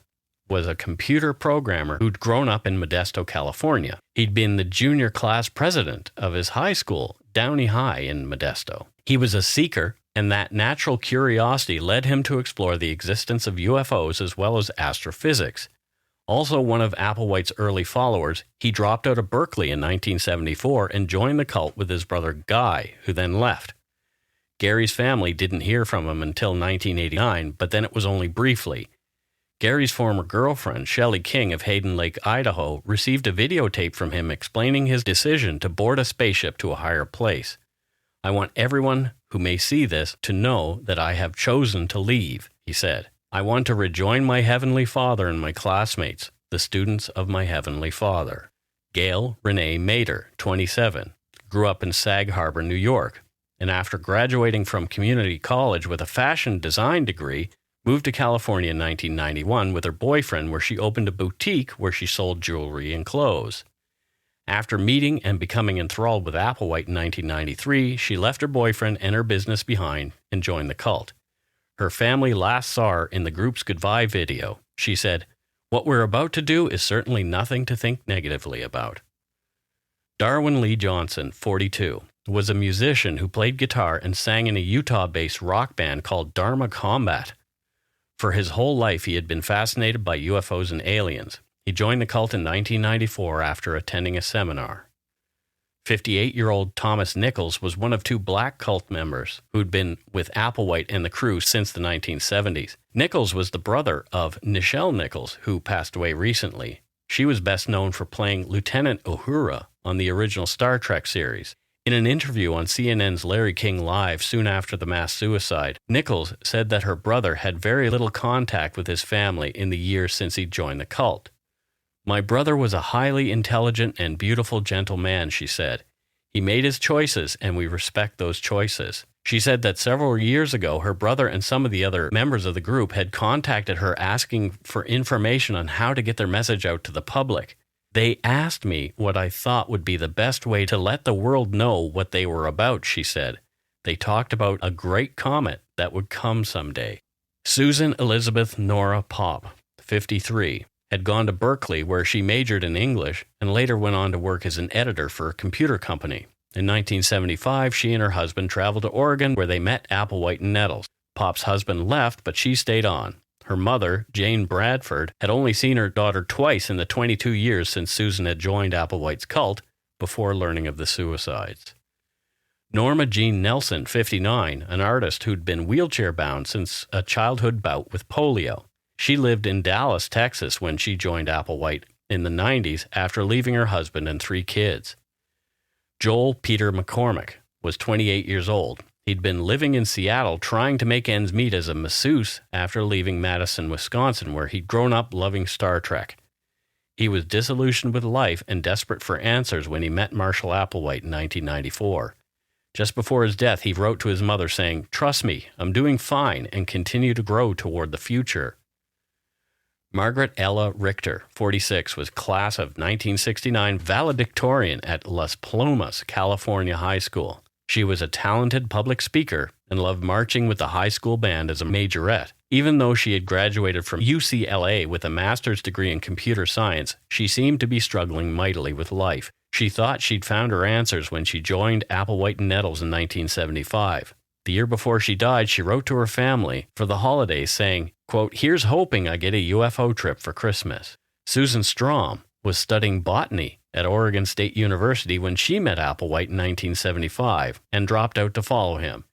was a computer programmer who'd grown up in Modesto, California. He'd been the junior class president of his high school, Downey High in Modesto. He was a seeker, and that natural curiosity led him to explore the existence of UFOs as well as astrophysics. Also one of Applewhite's early followers, he dropped out of Berkeley in 1974 and joined the cult with his brother Guy, who then left. Gary's family didn't hear from him until 1989, but then it was only briefly. Gary's former girlfriend, Shelley King of Hayden Lake, Idaho, received a videotape from him explaining his decision to board a spaceship to a higher place. "I want everyone who may see this to know that I have chosen to leave," he said. I want to rejoin my Heavenly Father and my classmates, the students of my Heavenly Father. Gail Renee Mater, 27, grew up in Sag Harbor, New York, and after graduating from community college with a fashion design degree, moved to California in 1991 with her boyfriend, where she opened a boutique where she sold jewelry and clothes. After meeting and becoming enthralled with Applewhite in 1993, she left her boyfriend and her business behind and joined the cult. Her family last saw her in the group's goodbye video. She said, "What we're about to do is certainly nothing to think negatively about." Darwin Lee Johnson, 42, was a musician who played guitar and sang in a Utah-based rock band called Dharma Combat. For his whole life, he had been fascinated by UFOs and aliens. He joined the cult in 1994 after attending a seminar. 58-year-old Thomas Nichols was one of two black cult members who'd been with Applewhite and the crew since the 1970s. Nichols was the brother of Nichelle Nichols, who passed away recently. She was best known for playing Lieutenant Uhura on the original Star Trek series. In an interview on CNN's Larry King Live soon after the mass suicide, Nichols said that her brother had very little contact with his family in the years since he joined the cult. "My brother was a highly intelligent and beautiful gentle man," she said. "He made his choices, and we respect those choices." She said that several years ago, her brother and some of the other members of the group had contacted her asking for information on how to get their message out to the public. "They asked me what I thought would be the best way to let the world know what they were about," she said. "They talked about a great comet that would come someday." Susan Elizabeth Nora Popp, 53, had gone to Berkeley, where she majored in English and later went on to work as an editor for a computer company. In 1975, she and her husband traveled to Oregon, where they met Applewhite and Nettles. Pop's husband left, but she stayed on. Her mother, Jane Bradford, had only seen her daughter twice in the 22 years since Susan had joined Applewhite's cult before learning of the suicides. Norma Jean Nelson, 59, an artist who'd been wheelchair-bound since a childhood bout with polio. She lived in Dallas, Texas when she joined Applewhite in the 90s after leaving her husband and 3 kids. Joel Peter McCormick was 28 years old. He'd been living in Seattle trying to make ends meet as a masseuse after leaving Madison, Wisconsin, where he'd grown up loving Star Trek. He was disillusioned with life and desperate for answers when he met Marshall Applewhite in 1994. Just before his death, he wrote to his mother saying, "Trust me, I'm doing fine and continue to grow toward the future." Margaret Ella Richter, 46, was class of 1969 valedictorian at Las Plumas, California High School. She was a talented public speaker and loved marching with the high school band as a majorette. Even though she had graduated from UCLA with a master's degree in computer science, she seemed to be struggling mightily with life. She thought she'd found her answers when she joined Applewhite and Nettles in 1975. The year before she died, she wrote to her family for the holidays saying, quote, "Here's hoping I get a UFO trip for Christmas." Susan Strom was studying botany at Oregon State University when she met Applewhite in 1975 and dropped out to follow him.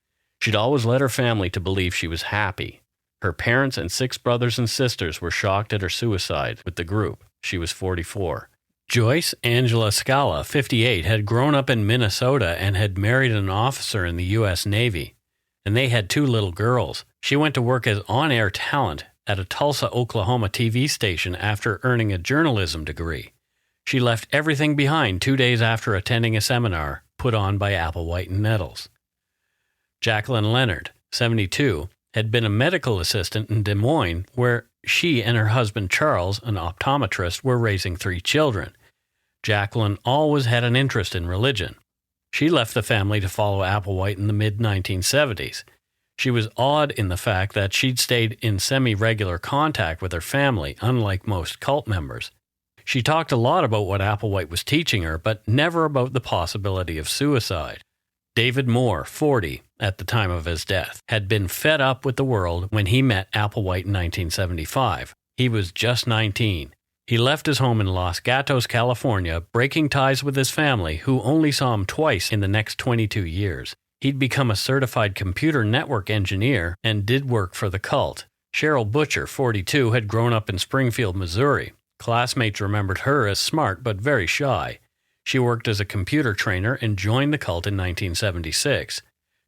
She'd always led her family to believe she was happy. Her parents and 6 brothers and sisters were shocked at her suicide with the group. She was 44. Joyce Angela Scala, 58, had grown up in Minnesota and had married an officer in the U.S. Navy, and they had 2 little girls. She went to work as on-air talent at a Tulsa, Oklahoma TV station after earning a journalism degree. She left everything behind 2 days after attending a seminar put on by Applewhite and Nettles. Jacqueline Leonard, 72, had been a medical assistant in Des Moines, where she and her husband Charles, an optometrist, were raising 3 children. Jacqueline always had an interest in religion. She left the family to follow Applewhite in the mid-1970s. She was awed in the fact that she'd stayed in semi-regular contact with her family, unlike most cult members. She talked a lot about what Applewhite was teaching her, but never about the possibility of suicide. David Moore, 40, at the time of his death, had been fed up with the world when he met Applewhite in 1975. He was just 19. He left his home in Los Gatos, California, breaking ties with his family, who only saw him twice in the next 22 years. He'd become a certified computer network engineer and did work for the cult. Cheryl Butcher, 42, had grown up in Springfield, Missouri. Classmates remembered her as smart but very shy. She worked as a computer trainer and joined the cult in 1976.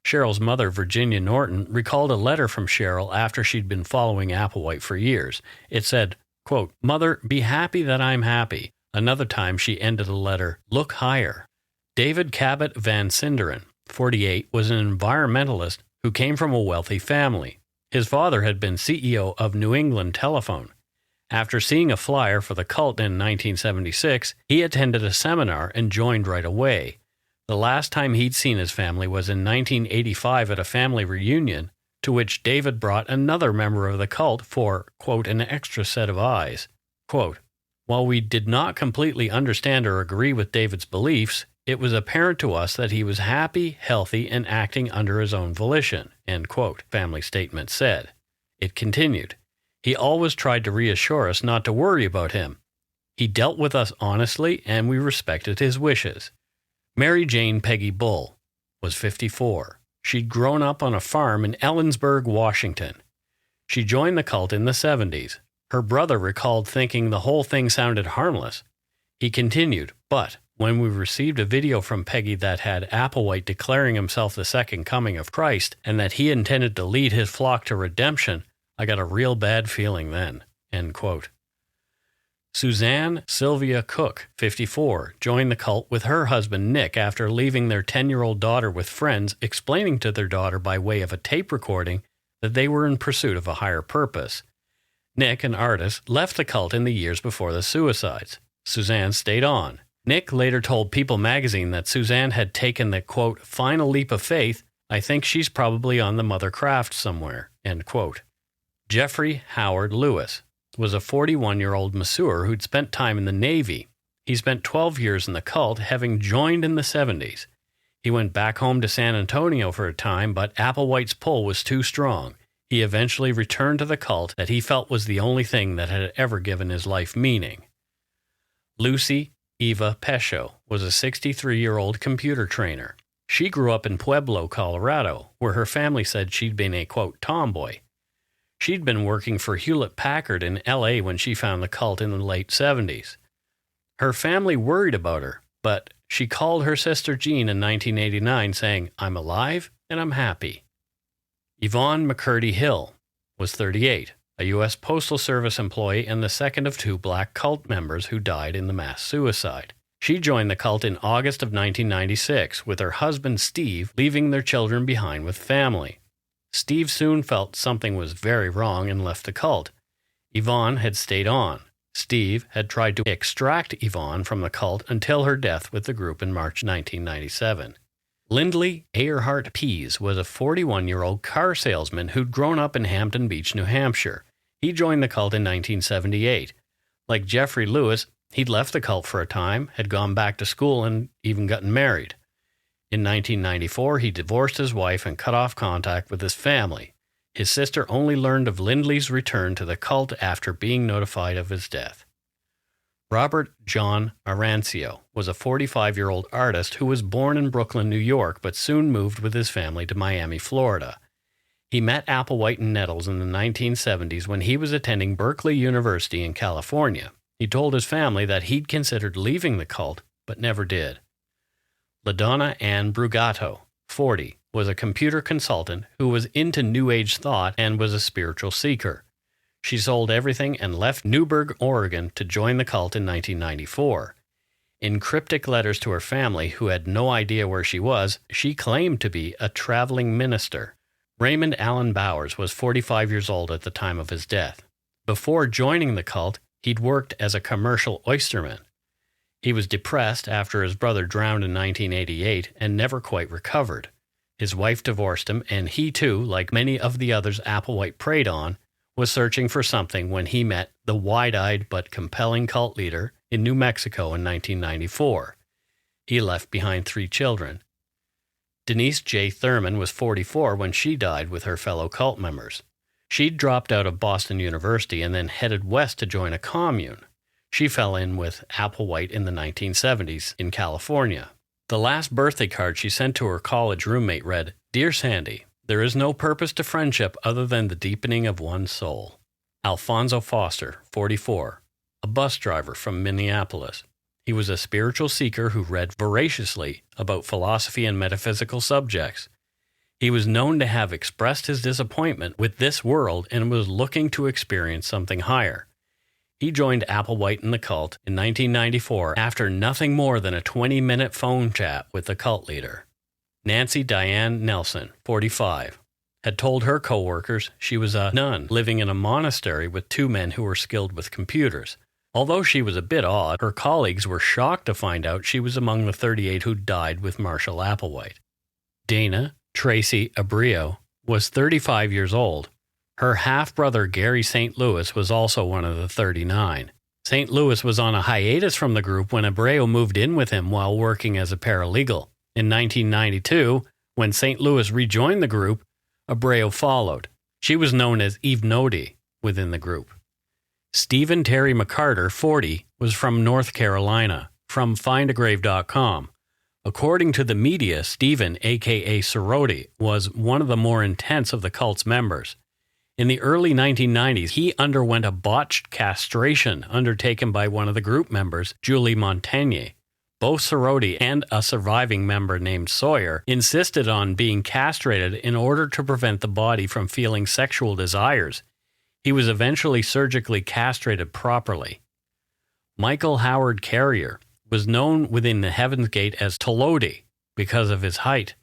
Cheryl's mother, Virginia Norton, recalled a letter from Cheryl after she'd been following Applewhite for years. It said, quote, "Mother, be happy that I'm happy." Another time she ended a letter, "Look higher." David Cabot Van Sinderen, 48, was an environmentalist who came from a wealthy family. His father had been CEO of New England Telephone. After seeing a flyer for the cult in 1976, he attended a seminar and joined right away. The last time he'd seen his family was in 1985 at a family reunion, to which David brought another member of the cult for, quote, an extra set of eyes. Quote, "While we did not completely understand or agree with David's beliefs, it was apparent to us that he was happy, healthy, and acting under his own volition," end quote, family statement said. It continued, "He always tried to reassure us not to worry about him. He dealt with us honestly, and we respected his wishes." Mary Jane Peggy Bull was 54. She'd grown up on a farm in Ellensburg, Washington. She joined the cult in the 70s. Her brother recalled thinking the whole thing sounded harmless. He continued, "But when we received a video from Peggy that had Applewhite declaring himself the second coming of Christ and that he intended to lead his flock to redemption, I got a real bad feeling then," end quote. Suzanne Sylvia Cook, 54, joined the cult with her husband Nick after leaving their 10-year-old daughter with friends, explaining to their daughter by way of a tape recording that they were in pursuit of a higher purpose. Nick, an artist, left the cult in the years before the suicides. Suzanne stayed on. Nick later told People magazine that Suzanne had taken the, quote, "final leap of faith. I think she's probably on the mother craft somewhere," end quote. Jeffrey Howard Lewis was a 41-year-old masseur who'd spent time in the Navy. He spent 12 years in the cult, having joined in the 70s. He went back home to San Antonio for a time, but Applewhite's pull was too strong. He eventually returned to the cult that he felt was the only thing that had ever given his life meaning. Lucy Eva Pescio was a 63-year-old computer trainer. She grew up in Pueblo, Colorado, where her family said she'd been a, quote, tomboy. She'd been working for Hewlett-Packard in L.A. when she found the cult in the late 70s. Her family worried about her, but she called her sister Jean in 1989 saying, "I'm alive and I'm happy." Yvonne McCurdy Hill was 38, a U.S. Postal Service employee and the second of two black cult members who died in the mass suicide. She joined the cult in August of 1996 with her husband Steve, leaving their children behind with family. Steve soon felt something was very wrong and left the cult. Yvonne had stayed on. Steve had tried to extract Yvonne from the cult until her death with the group in March 1997. Lindley Earhart Pease was a 41-year-old car salesman who'd grown up in Hampton Beach, New Hampshire. He joined the cult in 1978. Like Jeffrey Lewis, he'd left the cult for a time, had gone back to school, and even gotten married. In 1994, he divorced his wife and cut off contact with his family. His sister only learned of Lindley's return to the cult after being notified of his death. Robert John Arancio was a 45-year-old artist who was born in Brooklyn, New York, but soon moved with his family to Miami, Florida. He met Applewhite and Nettles in the 1970s when he was attending Berkeley University in California. He told his family that he'd considered leaving the cult, but never did. LaDonna Ann Brugato, 40, was a computer consultant who was into New Age thought and was a spiritual seeker. She sold everything and left Newberg, Oregon to join the cult in 1994. In cryptic letters to her family, who had no idea where she was, she claimed to be a traveling minister. Raymond Allen Bowers was 45 years old at the time of his death. Before joining the cult, he'd worked as a commercial oysterman. He was depressed after his brother drowned in 1988 and never quite recovered. His wife divorced him, and he too, like many of the others Applewhite preyed on, was searching for something when he met the wide-eyed but compelling cult leader in New Mexico in 1994. He left behind 3 children. Denise J. Thurman was 44 when she died with her fellow cult members. She'd dropped out of Boston University and then headed west to join a commune. She fell in with Applewhite in the 1970s in California. The last birthday card she sent to her college roommate read, "Dear Sandy, there is no purpose to friendship other than the deepening of one's soul." Alfonso Foster, 44, a bus driver from Minneapolis. He was a spiritual seeker who read voraciously about philosophy and metaphysical subjects. He was known to have expressed his disappointment with this world and was looking to experience something higher. He joined Applewhite and the cult in 1994 after nothing more than a 20-minute phone chat with the cult leader. Nancy Diane Nelson, 45, had told her co-workers she was a nun living in a monastery with 2 men who were skilled with computers. Although she was a bit odd, her colleagues were shocked to find out she was among the 38 who died with Marshall Applewhite. Dana Tracy Abreu was 35 years old. Her half-brother Gary St. Louis was also one of the 39. St. Louis was on a hiatus from the group when Abreu moved in with him while working as a paralegal. In 1992, when St. Louis rejoined the group, Abreu followed. She was known as Eve Nodi within the group. Stephen Terry McCarter, 40, was from North Carolina, from findagrave.com. According to the media, Stephen, a.k.a. Sorority, was one of the more intense of the cult's members. In the early 1990s, he underwent a botched castration undertaken by one of the group members, Julie Montagnier. Both Sorority and a surviving member named Sawyer insisted on being castrated in order to prevent the body from feeling sexual desires. He was eventually surgically castrated properly. Michael Howard Carrier was known within the Heaven's Gate as Tolodi because of his height.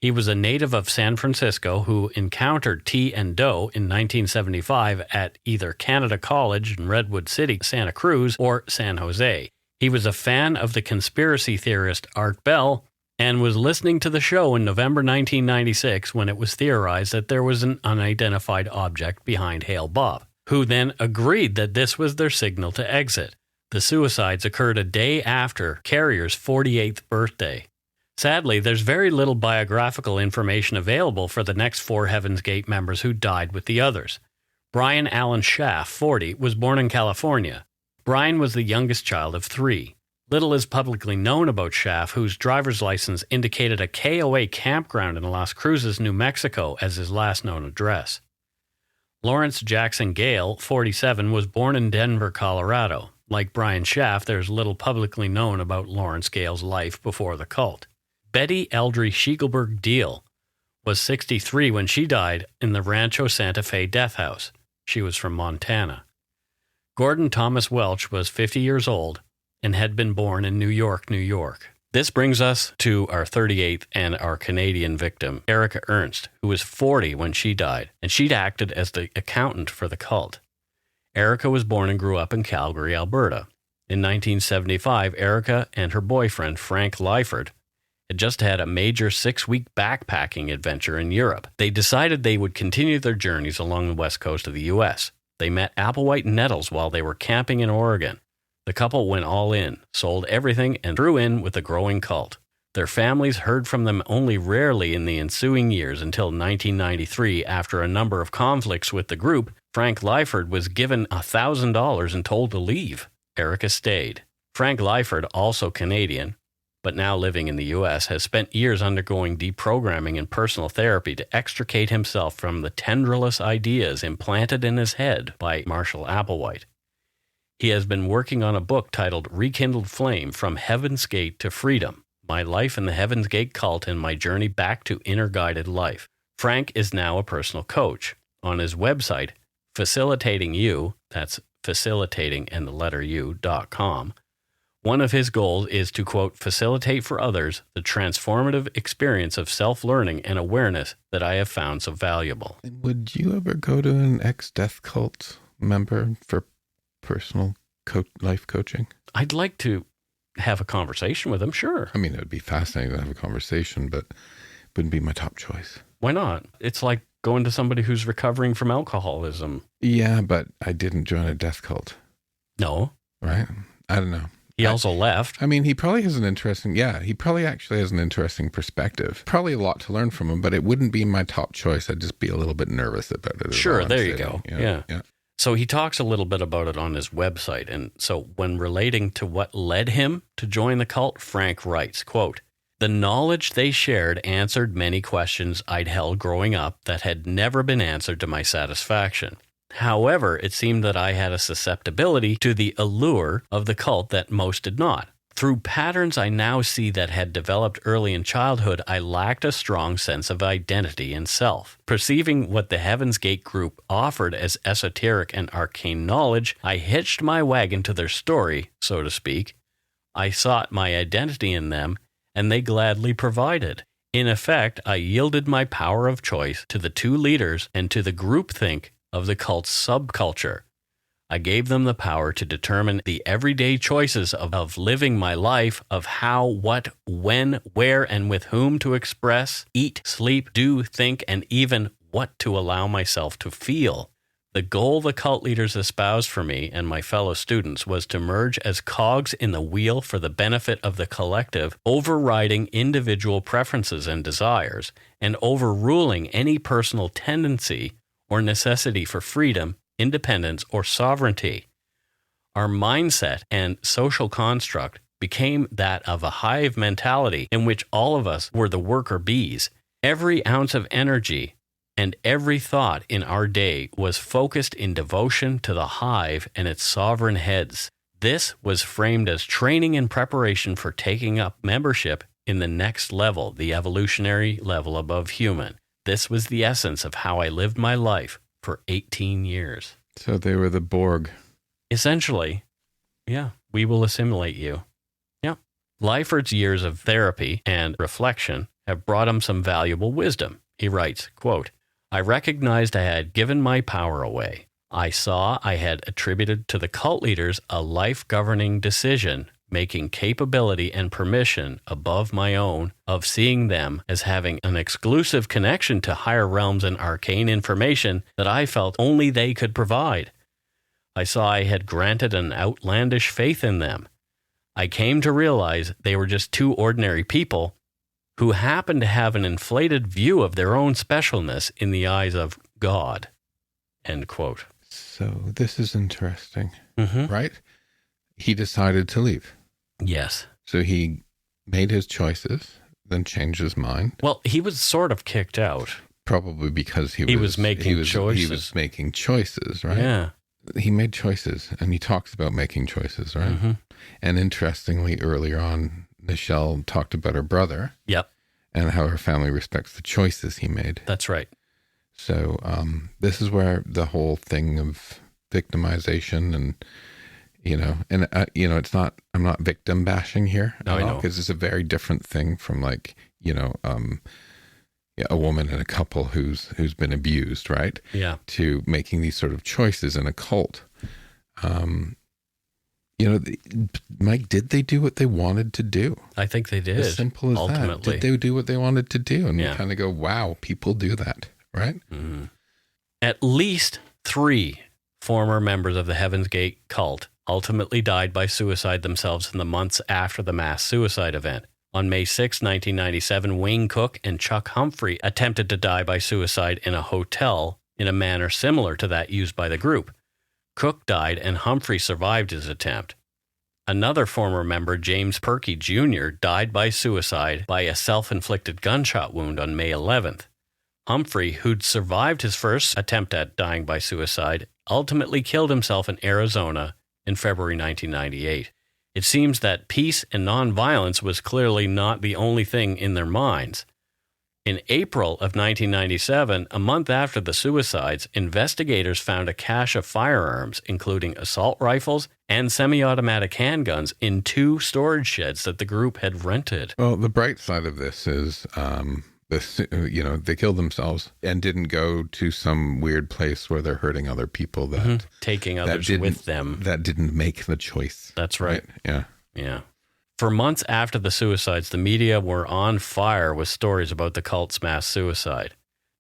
He was a native of San Francisco who encountered T and Doe in 1975 at either Canada College in Redwood City, Santa Cruz, or San Jose. He was a fan of the conspiracy theorist Art Bell and was listening to the show in November 1996 when it was theorized that there was an unidentified object behind Hale Bob, who then agreed that this was their signal to exit. The suicides occurred a day after Carrier's 48th birthday. Sadly, there's very little biographical information available for the next 4 Heaven's Gate members who died with the others. Brian Allen Schaff, 40, was born in California. Brian was the youngest child of 3. Little is publicly known about Schaff, whose driver's license indicated a KOA campground in Las Cruces, New Mexico, as his last known address. Lawrence Jackson Gale, 47, was born in Denver, Colorado. Like Brian Schaff, there's little publicly known about Lawrence Gale's life before the cult. Betty Eldry Schiegelberg Deal was 63 when she died in the Rancho Santa Fe death house. She was from Montana. Gordon Thomas Welch was 50 years old and had been born in New York, New York. This brings us to our 38th and our Canadian victim, Erika Ernst, who was 40 when she died, and she'd acted as the accountant for the cult. Erika was born and grew up in Calgary, Alberta. In 1975, Erika and her boyfriend, Frank Lyford, had just had a major 6-week backpacking adventure in Europe. They decided they would continue their journeys along the west coast of the U.S. They met Applewhite and Nettles while they were camping in Oregon. The couple went all in, sold everything, and threw in with the growing cult. Their families heard from them only rarely in the ensuing years until 1993, after a number of conflicts with the group. Frank Lyford was given $1,000 and told to leave. Erika stayed. Frank Lyford, also Canadian, but now living in the U.S., has spent years undergoing deprogramming and personal therapy to extricate himself from the tendrilous ideas implanted in his head by Marshall Applewhite. He has been working on a book titled Rekindled Flame: From Heaven's Gate to Freedom, My Life in the Heaven's Gate Cult and My Journey Back to Inner Guided Life. Frank is now a personal coach. On his website, Facilitating You, that's facilitating and the letter U.com, one of his goals is to, quote, facilitate for others the transformative experience of self-learning and awareness that I have found so valuable. Would you ever go to an ex-death cult member for personal life coaching? I'd like to have a conversation with him, sure. I mean, it would be fascinating to have a conversation, but it wouldn't be my top choice. Why not? It's like going to somebody who's recovering from alcoholism. Yeah, but I didn't join a death cult. No. Right? I don't know. He also left. I mean, he probably has he probably actually has an interesting perspective. Probably a lot to learn from him, but it wouldn't be my top choice. I'd just be a little bit nervous about it. Sure, there you go. Yeah. So he talks a little bit about it on his website. And so when relating to what led him to join the cult, Frank writes, quote, "The knowledge they shared answered many questions I'd held growing up that had never been answered to my satisfaction. However, it seemed that I had a susceptibility to the allure of the cult that most did not. Through patterns I now see that had developed early in childhood, I lacked a strong sense of identity and self. Perceiving what the Heaven's Gate group offered as esoteric and arcane knowledge, I hitched my wagon to their story, so to speak. I sought my identity in them, and they gladly provided. In effect, I yielded my power of choice to the two leaders and to the groupthink of the cult's subculture. I gave them the power to determine the everyday choices of living my life, of how, what, when, where, and with whom to express, eat, sleep, do, think, and even what to allow myself to feel. The goal the cult leaders espoused for me and my fellow students was to merge as cogs in the wheel for the benefit of the collective, overriding individual preferences and desires, and overruling any personal tendency or necessity for freedom, independence, or sovereignty. Our mindset and social construct became that of a hive mentality in which all of us were the worker bees. Every ounce of energy and every thought in our day was focused in devotion to the hive and its sovereign heads. This was framed as training and preparation for taking up membership in the next level, the evolutionary level above human. This was the essence of how I lived my life for 18 years. So they were the Borg. Essentially, yeah, we will assimilate you. Yeah. Lyford's years of therapy and reflection have brought him some valuable wisdom. He writes, quote, I recognized I had given my power away. I saw I had attributed to the cult leaders a life-governing decision, making capability and permission above my own, of seeing them as having an exclusive connection to higher realms and arcane information that I felt only they could provide. I saw I had granted an outlandish faith in them. I came to realize they were just two ordinary people who happened to have an inflated view of their own specialness in the eyes of God. End quote. So this is interesting, Mm-hmm. right? He decided to leave. Yes. So he made his choices, then changed his mind. Well, he was sort of kicked out. Probably because he was making choices. He was making choices, right? Yeah. He made choices, and he talks about making choices, right? Mm-hmm. And interestingly, earlier on, Nichelle talked about her brother. Yep. And how her family respects the choices he made. That's right. So this is where the whole thing of victimization and, it's not, I'm not victim bashing here. No, I know. Because it's a very different thing from like, a woman in a couple who's been abused, right? Yeah. To making these sort of choices in a cult. Mike, did they do what they wanted to do? I think they did. As simple as ultimately. that. Did they do what they wanted to do? And Yeah. you kind of go, wow, people do that, right? Mm-hmm. At least 3 former members of the Heaven's Gate cult ultimately died by suicide themselves in the months after the mass suicide event. On May 6, 1997, Wayne Cook and Chuck Humphrey attempted to die by suicide in a hotel in a manner similar to that used by the group. Cook died and Humphrey survived his attempt. Another former member, James Perky Jr., died by suicide by a self-inflicted gunshot wound on May 11th. Humphrey, who'd survived his first attempt at dying by suicide, ultimately killed himself in Arizona in February 1998. It seems that peace and nonviolence was clearly not the only thing in their minds. In April of 1997, a month after the suicides, investigators found a cache of firearms, including assault rifles and semi-automatic handguns, in 2 storage sheds that the group had rented. Well, the bright side of this is, they killed themselves and didn't go to some weird place where they're hurting other people. That taking others with them. That didn't make the choice. That's right. Yeah. Yeah. For months after the suicides, the media were on fire with stories about the cult's mass suicide.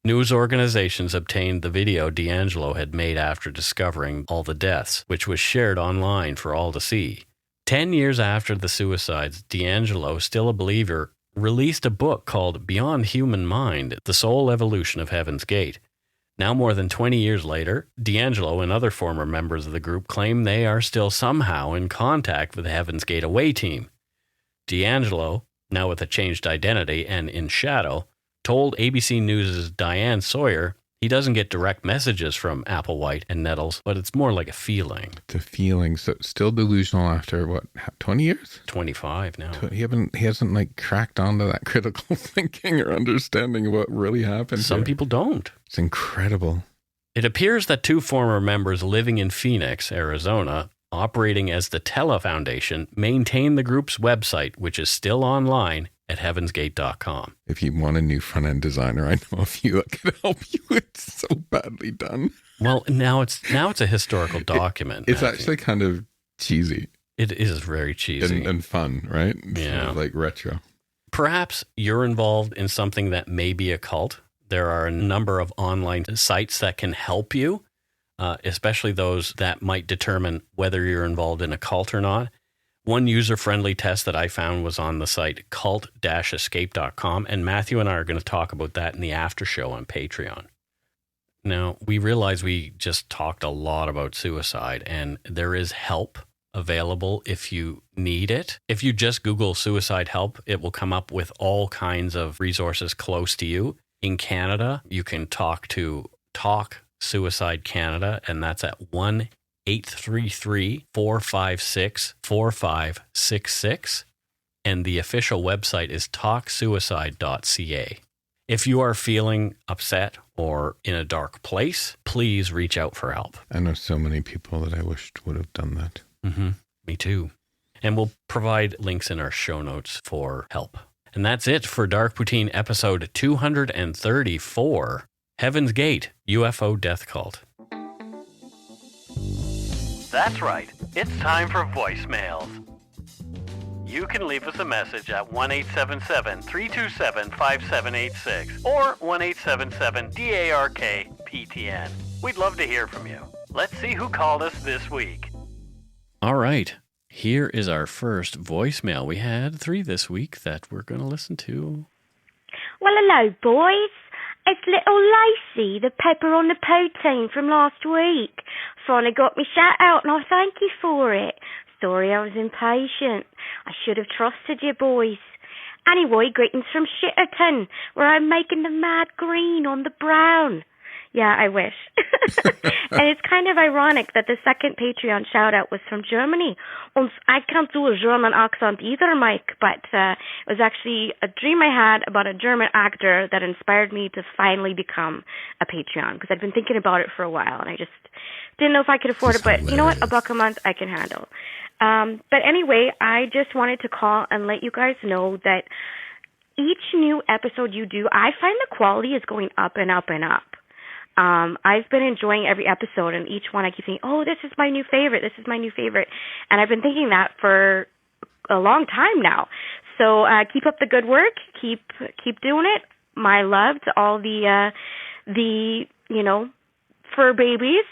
News organizations obtained the video D'Angelo had made after discovering all the deaths, which was shared online for all to see. 10 years after the suicides, D'Angelo, still a believer, released a book called Beyond Human Mind, The Soul Evolution of Heaven's Gate. Now more than 20 years later, D'Angelo and other former members of the group claim they are still somehow in contact with the Heaven's Gate away team. D'Angelo, now with a changed identity and in shadow, told ABC News' Diane Sawyer He doesn't get direct messages from Applewhite and Nettles, but it's more like a feeling. It's a feeling. So still delusional after, what, 20 years? 25 now. He hasn't like cracked onto that critical thinking or understanding of what really happened. Some people don't. It's incredible. It appears that 2 former members living in Phoenix, Arizona, operating as the Tella Foundation, maintain the group's website, which is still online at heavensgate.com. If you want a new front-end designer, I know a few that could help you. It's so badly done. Well, now it's a historical document. It's actually kind of cheesy. It is very cheesy. And fun, right? Yeah. Sort of like retro. Perhaps you're involved in something that may be a cult. There are a number of online sites that can help you, especially those that might determine whether you're involved in a cult or not. One user-friendly test that I found was on the site cult-escape.com, and Matthew and I are going to talk about that in the after show on Patreon. Now, we realize we just talked a lot about suicide, and there is help available if you need it. If you just Google suicide help, it will come up with all kinds of resources close to you. In Canada, you can talk to Talk Suicide Canada, and that's at 1-833-456-4566. And the official website is talksuicide.ca. If you are feeling upset or in a dark place, please reach out for help. I know so many people that I wished would have done that. Mm-hmm. Me too. And we'll provide links in our show notes for help. And that's it for Dark Poutine episode 234, Heaven's Gate, UFO Death Cult. That's right. It's time for voicemails. You can leave us a message at 1-877-327-5786 or 1-877-DARK-PTN. We'd love to hear from you. Let's see who called us this week. All right. Here is our first voicemail. We had 3 this week that we're going to listen to. Well, hello, boys. It's little Lacey, the pepper on the poutine from last week. Finally got me shout out, and I thank you for it. Sorry I was impatient. I should have trusted you, boys. Anyway, greetings from Shitterton, where I'm making the mad green on the brown. Yeah, I wish. And it's kind of ironic that the second Patreon shout-out was from Germany. And I can't do a German accent either, Mike, but it was actually a dream I had about a German actor that inspired me to finally become a Patreon, because I'd been thinking about it for a while, and I just didn't know if I could afford it, but you know what? $1 a month I can handle. But anyway, I just wanted to call and let you guys know that each new episode you do, I find the quality is going up and up and up. I've been enjoying every episode, and each one I keep saying, oh, this is my new favorite, this is my new favorite. And I've been thinking that for a long time now. So keep up the good work, keep doing it. My love to all the fur babies,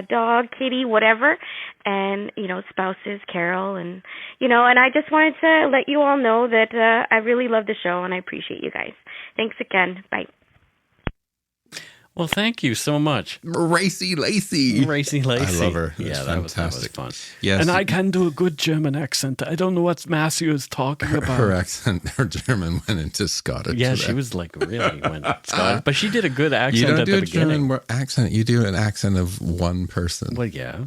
dog, kitty, whatever, and, spouses, Carol, and I just wanted to let you all know that I really love the show, and I appreciate you guys. Thanks again. Bye. Well, thank you so much. Racy Lacey. Racy Lacey. I love her. Yeah, that was fun. Yes. And I can do a good German accent. I don't know what Matthew is talking about. Her accent, her German went into Scottish. Yeah, she was like really went Scottish. But she did a good accent you don't at do the a beginning. German accent. You do an accent of one person. Well, yeah.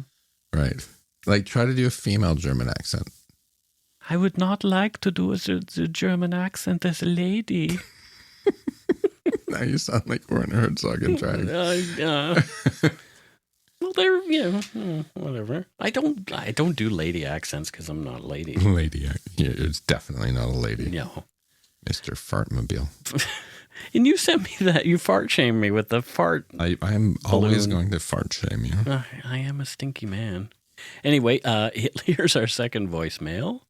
Right. Like, try to do a female German accent. I would not like to do a German accent as a lady. Now you sound like Werner Herzog in drag. Well, they're whatever. I don't do lady accents because I'm not a lady. Lady, it's definitely not a lady. No, Mr. Fartmobile. And you sent me that. You fart shamed me with the fart. I'm always going to fart shame you. I am a stinky man. Anyway, here's our second voicemail.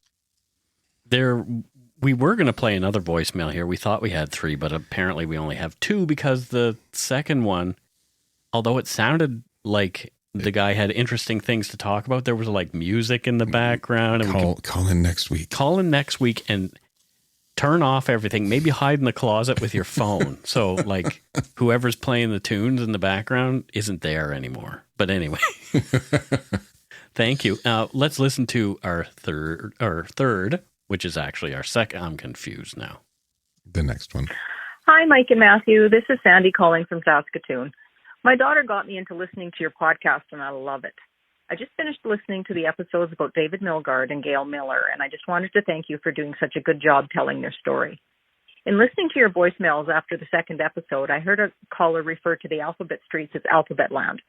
We were going to play another voicemail here. We thought we had 3, but apparently we only have 2 because the second one, although it sounded like the guy had interesting things to talk about, there was like music in the background. And call in next week. Call in next week and turn off everything. Maybe hide in the closet with your phone. So like whoever's playing the tunes in the background isn't there anymore. But anyway, thank you. Let's listen to our third, which is actually our second. I'm confused now. The next one. Hi, Mike and Matthew. This is Sandy calling from Saskatoon. My daughter got me into listening to your podcast, and I love it. I just finished listening to the episodes about David Milgaard and Gail Miller, and I just wanted to thank you for doing such a good job telling their story. In listening to your voicemails after the second episode, I heard a caller refer to the alphabet streets as Alphabet Land.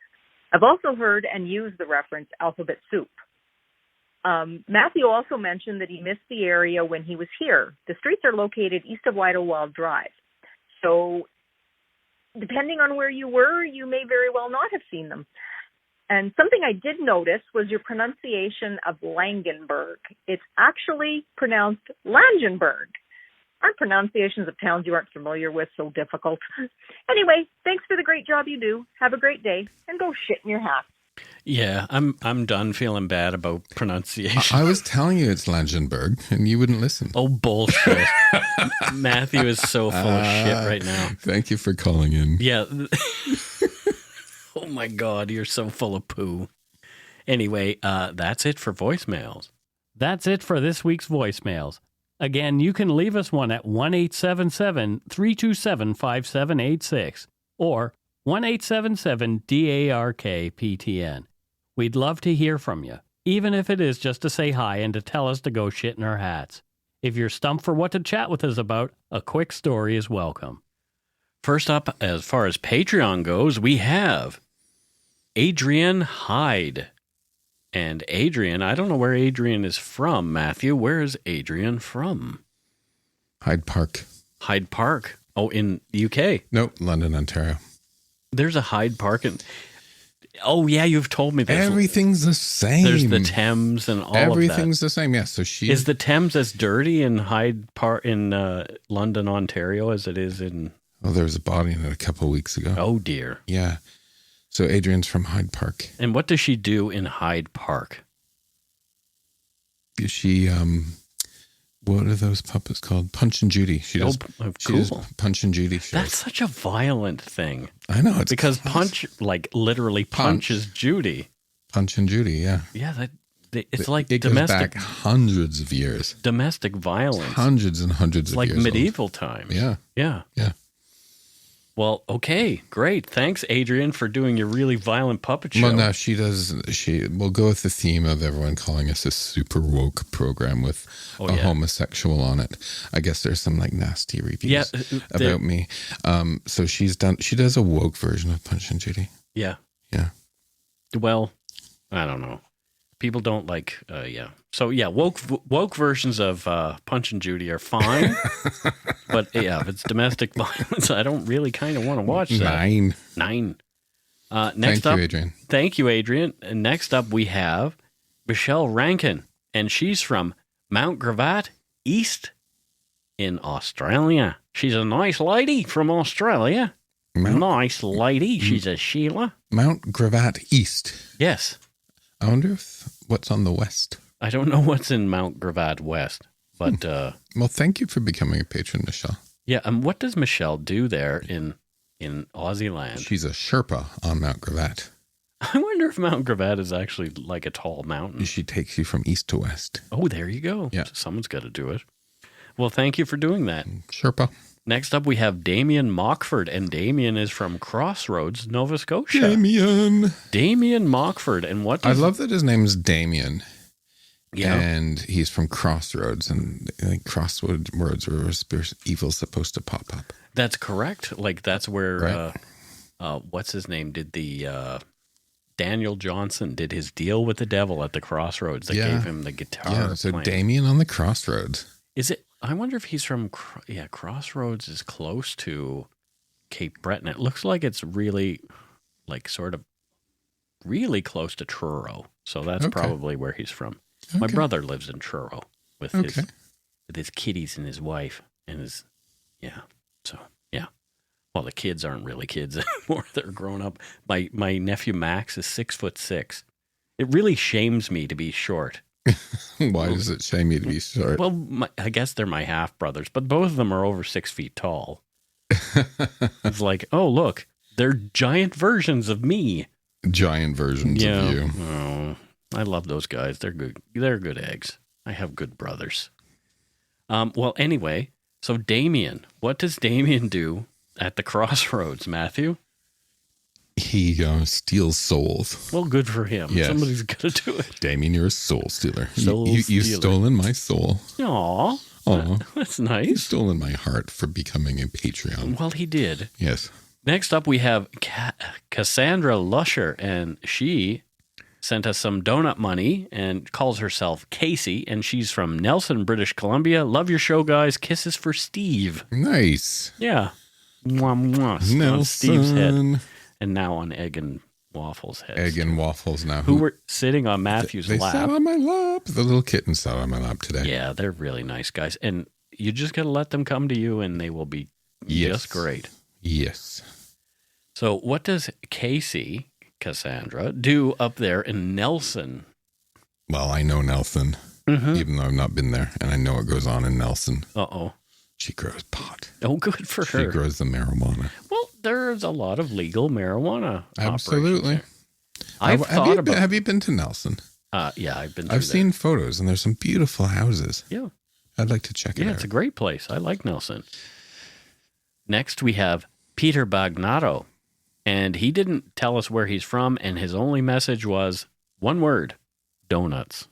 I've also heard and used the reference alphabet soup. Matthew also mentioned that he missed the area when he was here. The streets are located east of Idlewild Drive. So depending on where you were, you may very well not have seen them. And something I did notice was your pronunciation of Langenberg. It's actually pronounced Langenberg. Aren't pronunciations of towns you aren't familiar with so difficult? Anyway, thanks for the great job you do. Have a great day, and go shit in your hat. Yeah, I'm done feeling bad about pronunciation. I was telling you it's Langenberg, and you wouldn't listen. Oh, bullshit. Matthew is so full of shit right now. Thank you for calling in. Yeah. Oh, my God, you're so full of poo. Anyway, that's it for voicemails. That's it for this week's voicemails. Again, you can leave us one at 1-877-327-5786 or 1-877-DARK-PTN. We'd love to hear from you, even if it is just to say hi and to tell us to go shit in our hats. If you're stumped for what to chat with us about, a quick story is welcome. First up, as far as Patreon goes, we have Adrian Hyde. And Adrian, I don't know where Adrian is from, Matthew. Where is Adrian from? Hyde Park. Hyde Park. Oh, in the UK? Nope, London, Ontario. There's a Hyde Park in... Oh, yeah, you've told me this. Everything's the same. There's the Thames and all of that. Everything's the same, yes. So Is the Thames as dirty in Hyde Park in London, Ontario as it is in... Oh, there was a body in it a couple of weeks ago. Oh, dear. Yeah. So Adrian's from Hyde Park. And what does she do in Hyde Park? She, what are those puppets called? Punch and Judy. She does Punch and Judy shows. That's such a violent thing. I know. It's because Punch, like, literally punches Judy. Punch and Judy, yeah. Yeah, it's like it domestic. Goes back hundreds of years. Domestic violence. Hundreds and hundreds of years. Like medieval times. Yeah. Yeah. Yeah. Well, okay, great. Thanks, Adrian, for doing your really violent puppet show. Well, no, we'll go with the theme of everyone calling us a super woke program with a homosexual on it. I guess there's some like nasty reviews about me. So she does a woke version of Punch and Judy. Yeah. Yeah. Well, I don't know. People don't like, So, yeah, woke versions of Punch and Judy are fine. But, yeah, if it's domestic violence, I don't really kind of want to watch that. 9. Next up, Adrian. Thank you, Adrian. And next up, we have Michelle Rankin. And she's from Mount Gravatt East in Australia. She's a nice lady from Australia. Nice lady. She's a Sheila. Mount Gravatt East. Yes. I wonder what's on the west. I don't know what's in Mount Gravatt West, but... well, thank you for becoming a patron, Michelle. Yeah, and what does Michelle do there in Aussie land? She's a Sherpa on Mount Gravatt. I wonder if Mount Gravatt is actually like a tall mountain. She takes you from east to west. Oh, there you go. Yeah. Someone's got to do it. Well, thank you for doing that. Sherpa. Next up, we have Damien Mockford, and Damien is from Crossroads, Nova Scotia. Damien Mockford, and what? I love that his name's Damien. Yeah, and he's from Crossroads, and like crossroads where evil's supposed to pop up. That's correct. Like that's where what's his name did the Daniel Johnson did his deal with the devil at the Crossroads that gave him the guitar. Yeah, so playing. Damien on the Crossroads. Is it? I wonder if he's from, Crossroads is close to Cape Breton. It looks like it's really, like, sort of really close to Truro. So that's probably where he's from. Okay. My brother lives in Truro with his kitties and his wife and his, So, yeah. Well, the kids aren't really kids anymore. They're grown up. My nephew Max is 6'6". It really shames me to be short. Why does it shame you to be short? Well, I guess they're my half brothers, but both of them are over 6 feet tall. It's like, oh, look, they're giant versions of me. Giant versions of you. Oh, I love those guys. They're good. They're good eggs. I have good brothers. Well, anyway, so Damien, what does Damien do at the Crossroads, Matthew? He steals souls. Well, good for him. Yes. Somebody's going to do it. Damien, you're a soul stealer. Soul You've stealer. stolen my soul. Aw. Aw. That's You've nice. stolen my heart for becoming a Patreon. Well, he did. Yes. Next up, we have Cassandra Lusher, and she sent us some donut money and calls herself Casey, and she's from Nelson, British Columbia. Love your show, guys. Kisses for Steve. Nice. Yeah. Mwah, mwah. Nelson. On Steve's head. And now on Egg and Waffles' head. Egg and Waffles now. Who were sitting on Matthew's they lap. sat on my lap. The little kitten sat on my lap today. Yeah, they're really nice guys. And you just got to let them come to you, and they will be just great. Yes. So what does Cassandra, do up there in Nelson? Well, I know Nelson, even though I've not been there, and I know what goes on in Nelson. Uh-oh. She grows pot. Oh, good for her. She grows the marijuana. Well, there's a lot of legal marijuana. Absolutely. Have you been to Nelson? Yeah, I've been. I've seen photos, and there's some beautiful houses. Yeah. I'd like to check it out. Yeah, it's a great place. I like Nelson. Next, we have Peter Bagnato. And he didn't tell us where he's from, and his only message was one word: donuts.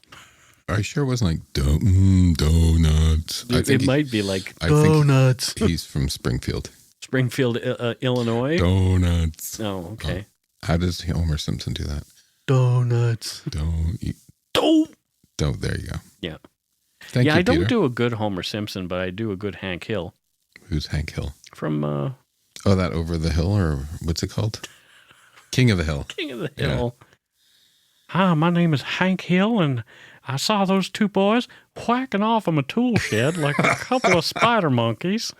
Are you sure it wasn't like donuts? It might be like donuts. He's from Springfield. Springfield, Illinois? Donuts. Oh, okay. How does Homer Simpson do that? Donuts. Don't. There you go. Yeah. Thank you, I don't Peter. do a good Homer Simpson, but I do a good Hank Hill. Who's Hank Hill? From... Oh, that Over the Hill, or what's it called? King of the Hill. King of the Hill. Hi, my name is Hank Hill, and I saw those two boys whacking off of a tool shed like a couple of spider monkeys.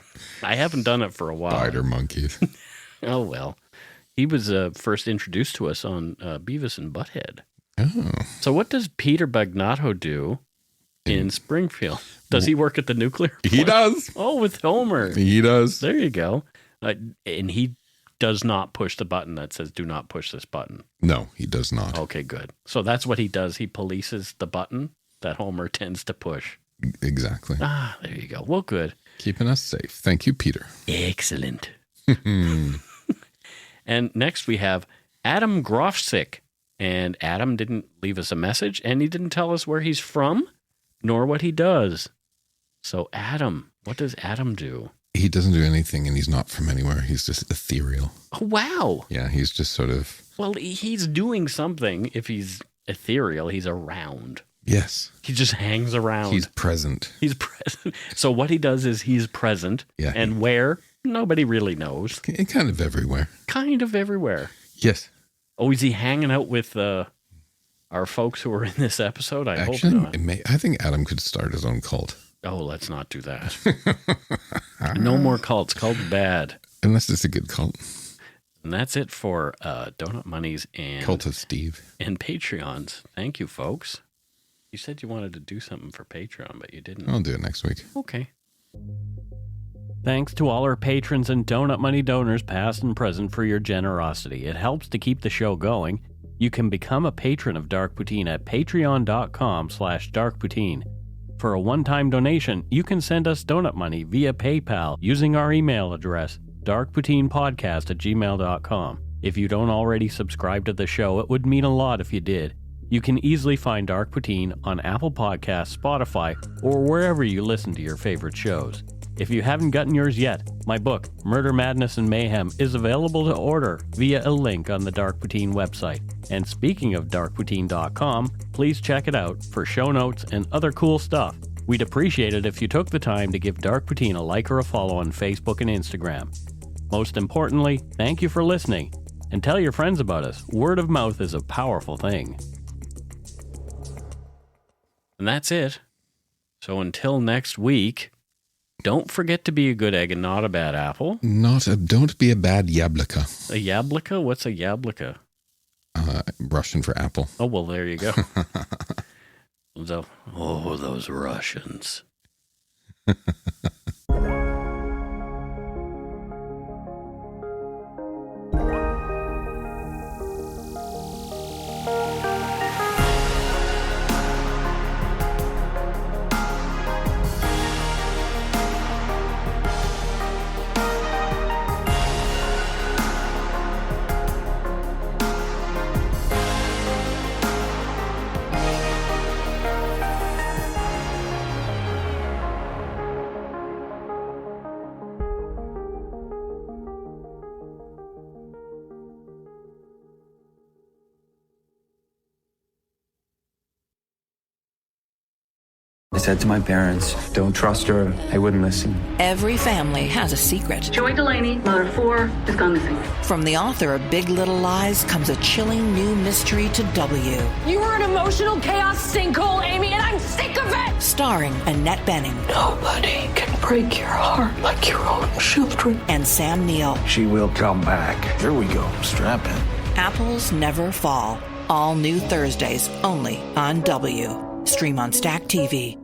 I haven't done it for a while. Spider monkeys. Oh, well. He was first introduced to us on Beavis and Butthead. Oh. So what does Peter Bagnato do in Springfield? Does he work at the nuclear plant? He does. Oh, with Homer. He does. There you go. And he does not push the button that says, do not push this button. No, he does not. Okay, good. So that's what he does. He polices the button that Homer tends to push. Exactly. Ah, there you go. Well, good. Keeping us safe. Thank you, Peter. Excellent. And next we have Adam Grofsick. And Adam didn't leave us a message, and he didn't tell us where he's from, nor what he does. So Adam, what does Adam do? He doesn't do anything, and he's not from anywhere. He's just ethereal. Oh, wow. Yeah, he's just sort of... Well, he's doing something. If he's ethereal, he's around. Yes. He just hangs around. He's present. He's present. So what he does is he's present. Yeah. And where? Nobody really knows. Kind of everywhere. Kind of everywhere. Yes. Oh, is he hanging out with our folks who are in this episode? I hope not. I think Adam could start his own cult. Oh, let's not do that. No more cults. Cult's bad. Unless it's a good cult. And that's it for Donut Monies and Cult of Steve. And Patreons. Thank you, folks. You said you wanted to do something for Patreon, but you didn't. I'll do it next week. Okay. Thanks to all our patrons and Donut Money donors, past and present, for your generosity. It helps to keep the show going. You can become a patron of Dark Poutine at patreon.com/darkpoutine. For a one-time donation, you can send us donut money via PayPal using our email address, darkpoutinepodcast@gmail.com. If you don't already subscribe to the show, it would mean a lot if you did. You can easily find Dark Poutine on Apple Podcasts, Spotify, or wherever you listen to your favorite shows. If you haven't gotten yours yet, my book, Murder, Madness and Mayhem, is available to order via a link on the Dark Poutine website. And speaking of darkpoutine.com, please check it out for show notes and other cool stuff. We'd appreciate it if you took the time to give Dark Poutine a like or a follow on Facebook and Instagram. Most importantly, thank you for listening, and tell your friends about us. Word of mouth is a powerful thing. And that's it. So until next week, don't forget to be a good egg and not a bad apple. Don't be a bad yablika. A yablika? What's a yablika? Russian for apple. Oh, well, there you go. Those Russians. I said to my parents, don't trust her. They wouldn't listen. Every family has a secret. Joy Delaney, mother of 4, has gone missing. From the author of Big Little Lies comes a chilling new mystery to W. You were an emotional chaos sinkhole, Amy, and I'm sick of it! Starring Annette Bening. Nobody can break your heart like your own children. And Sam Neill. She will come back. Here we go. Strap in. Apples Never Fall. All new Thursdays, only on W. Stream on Stack TV.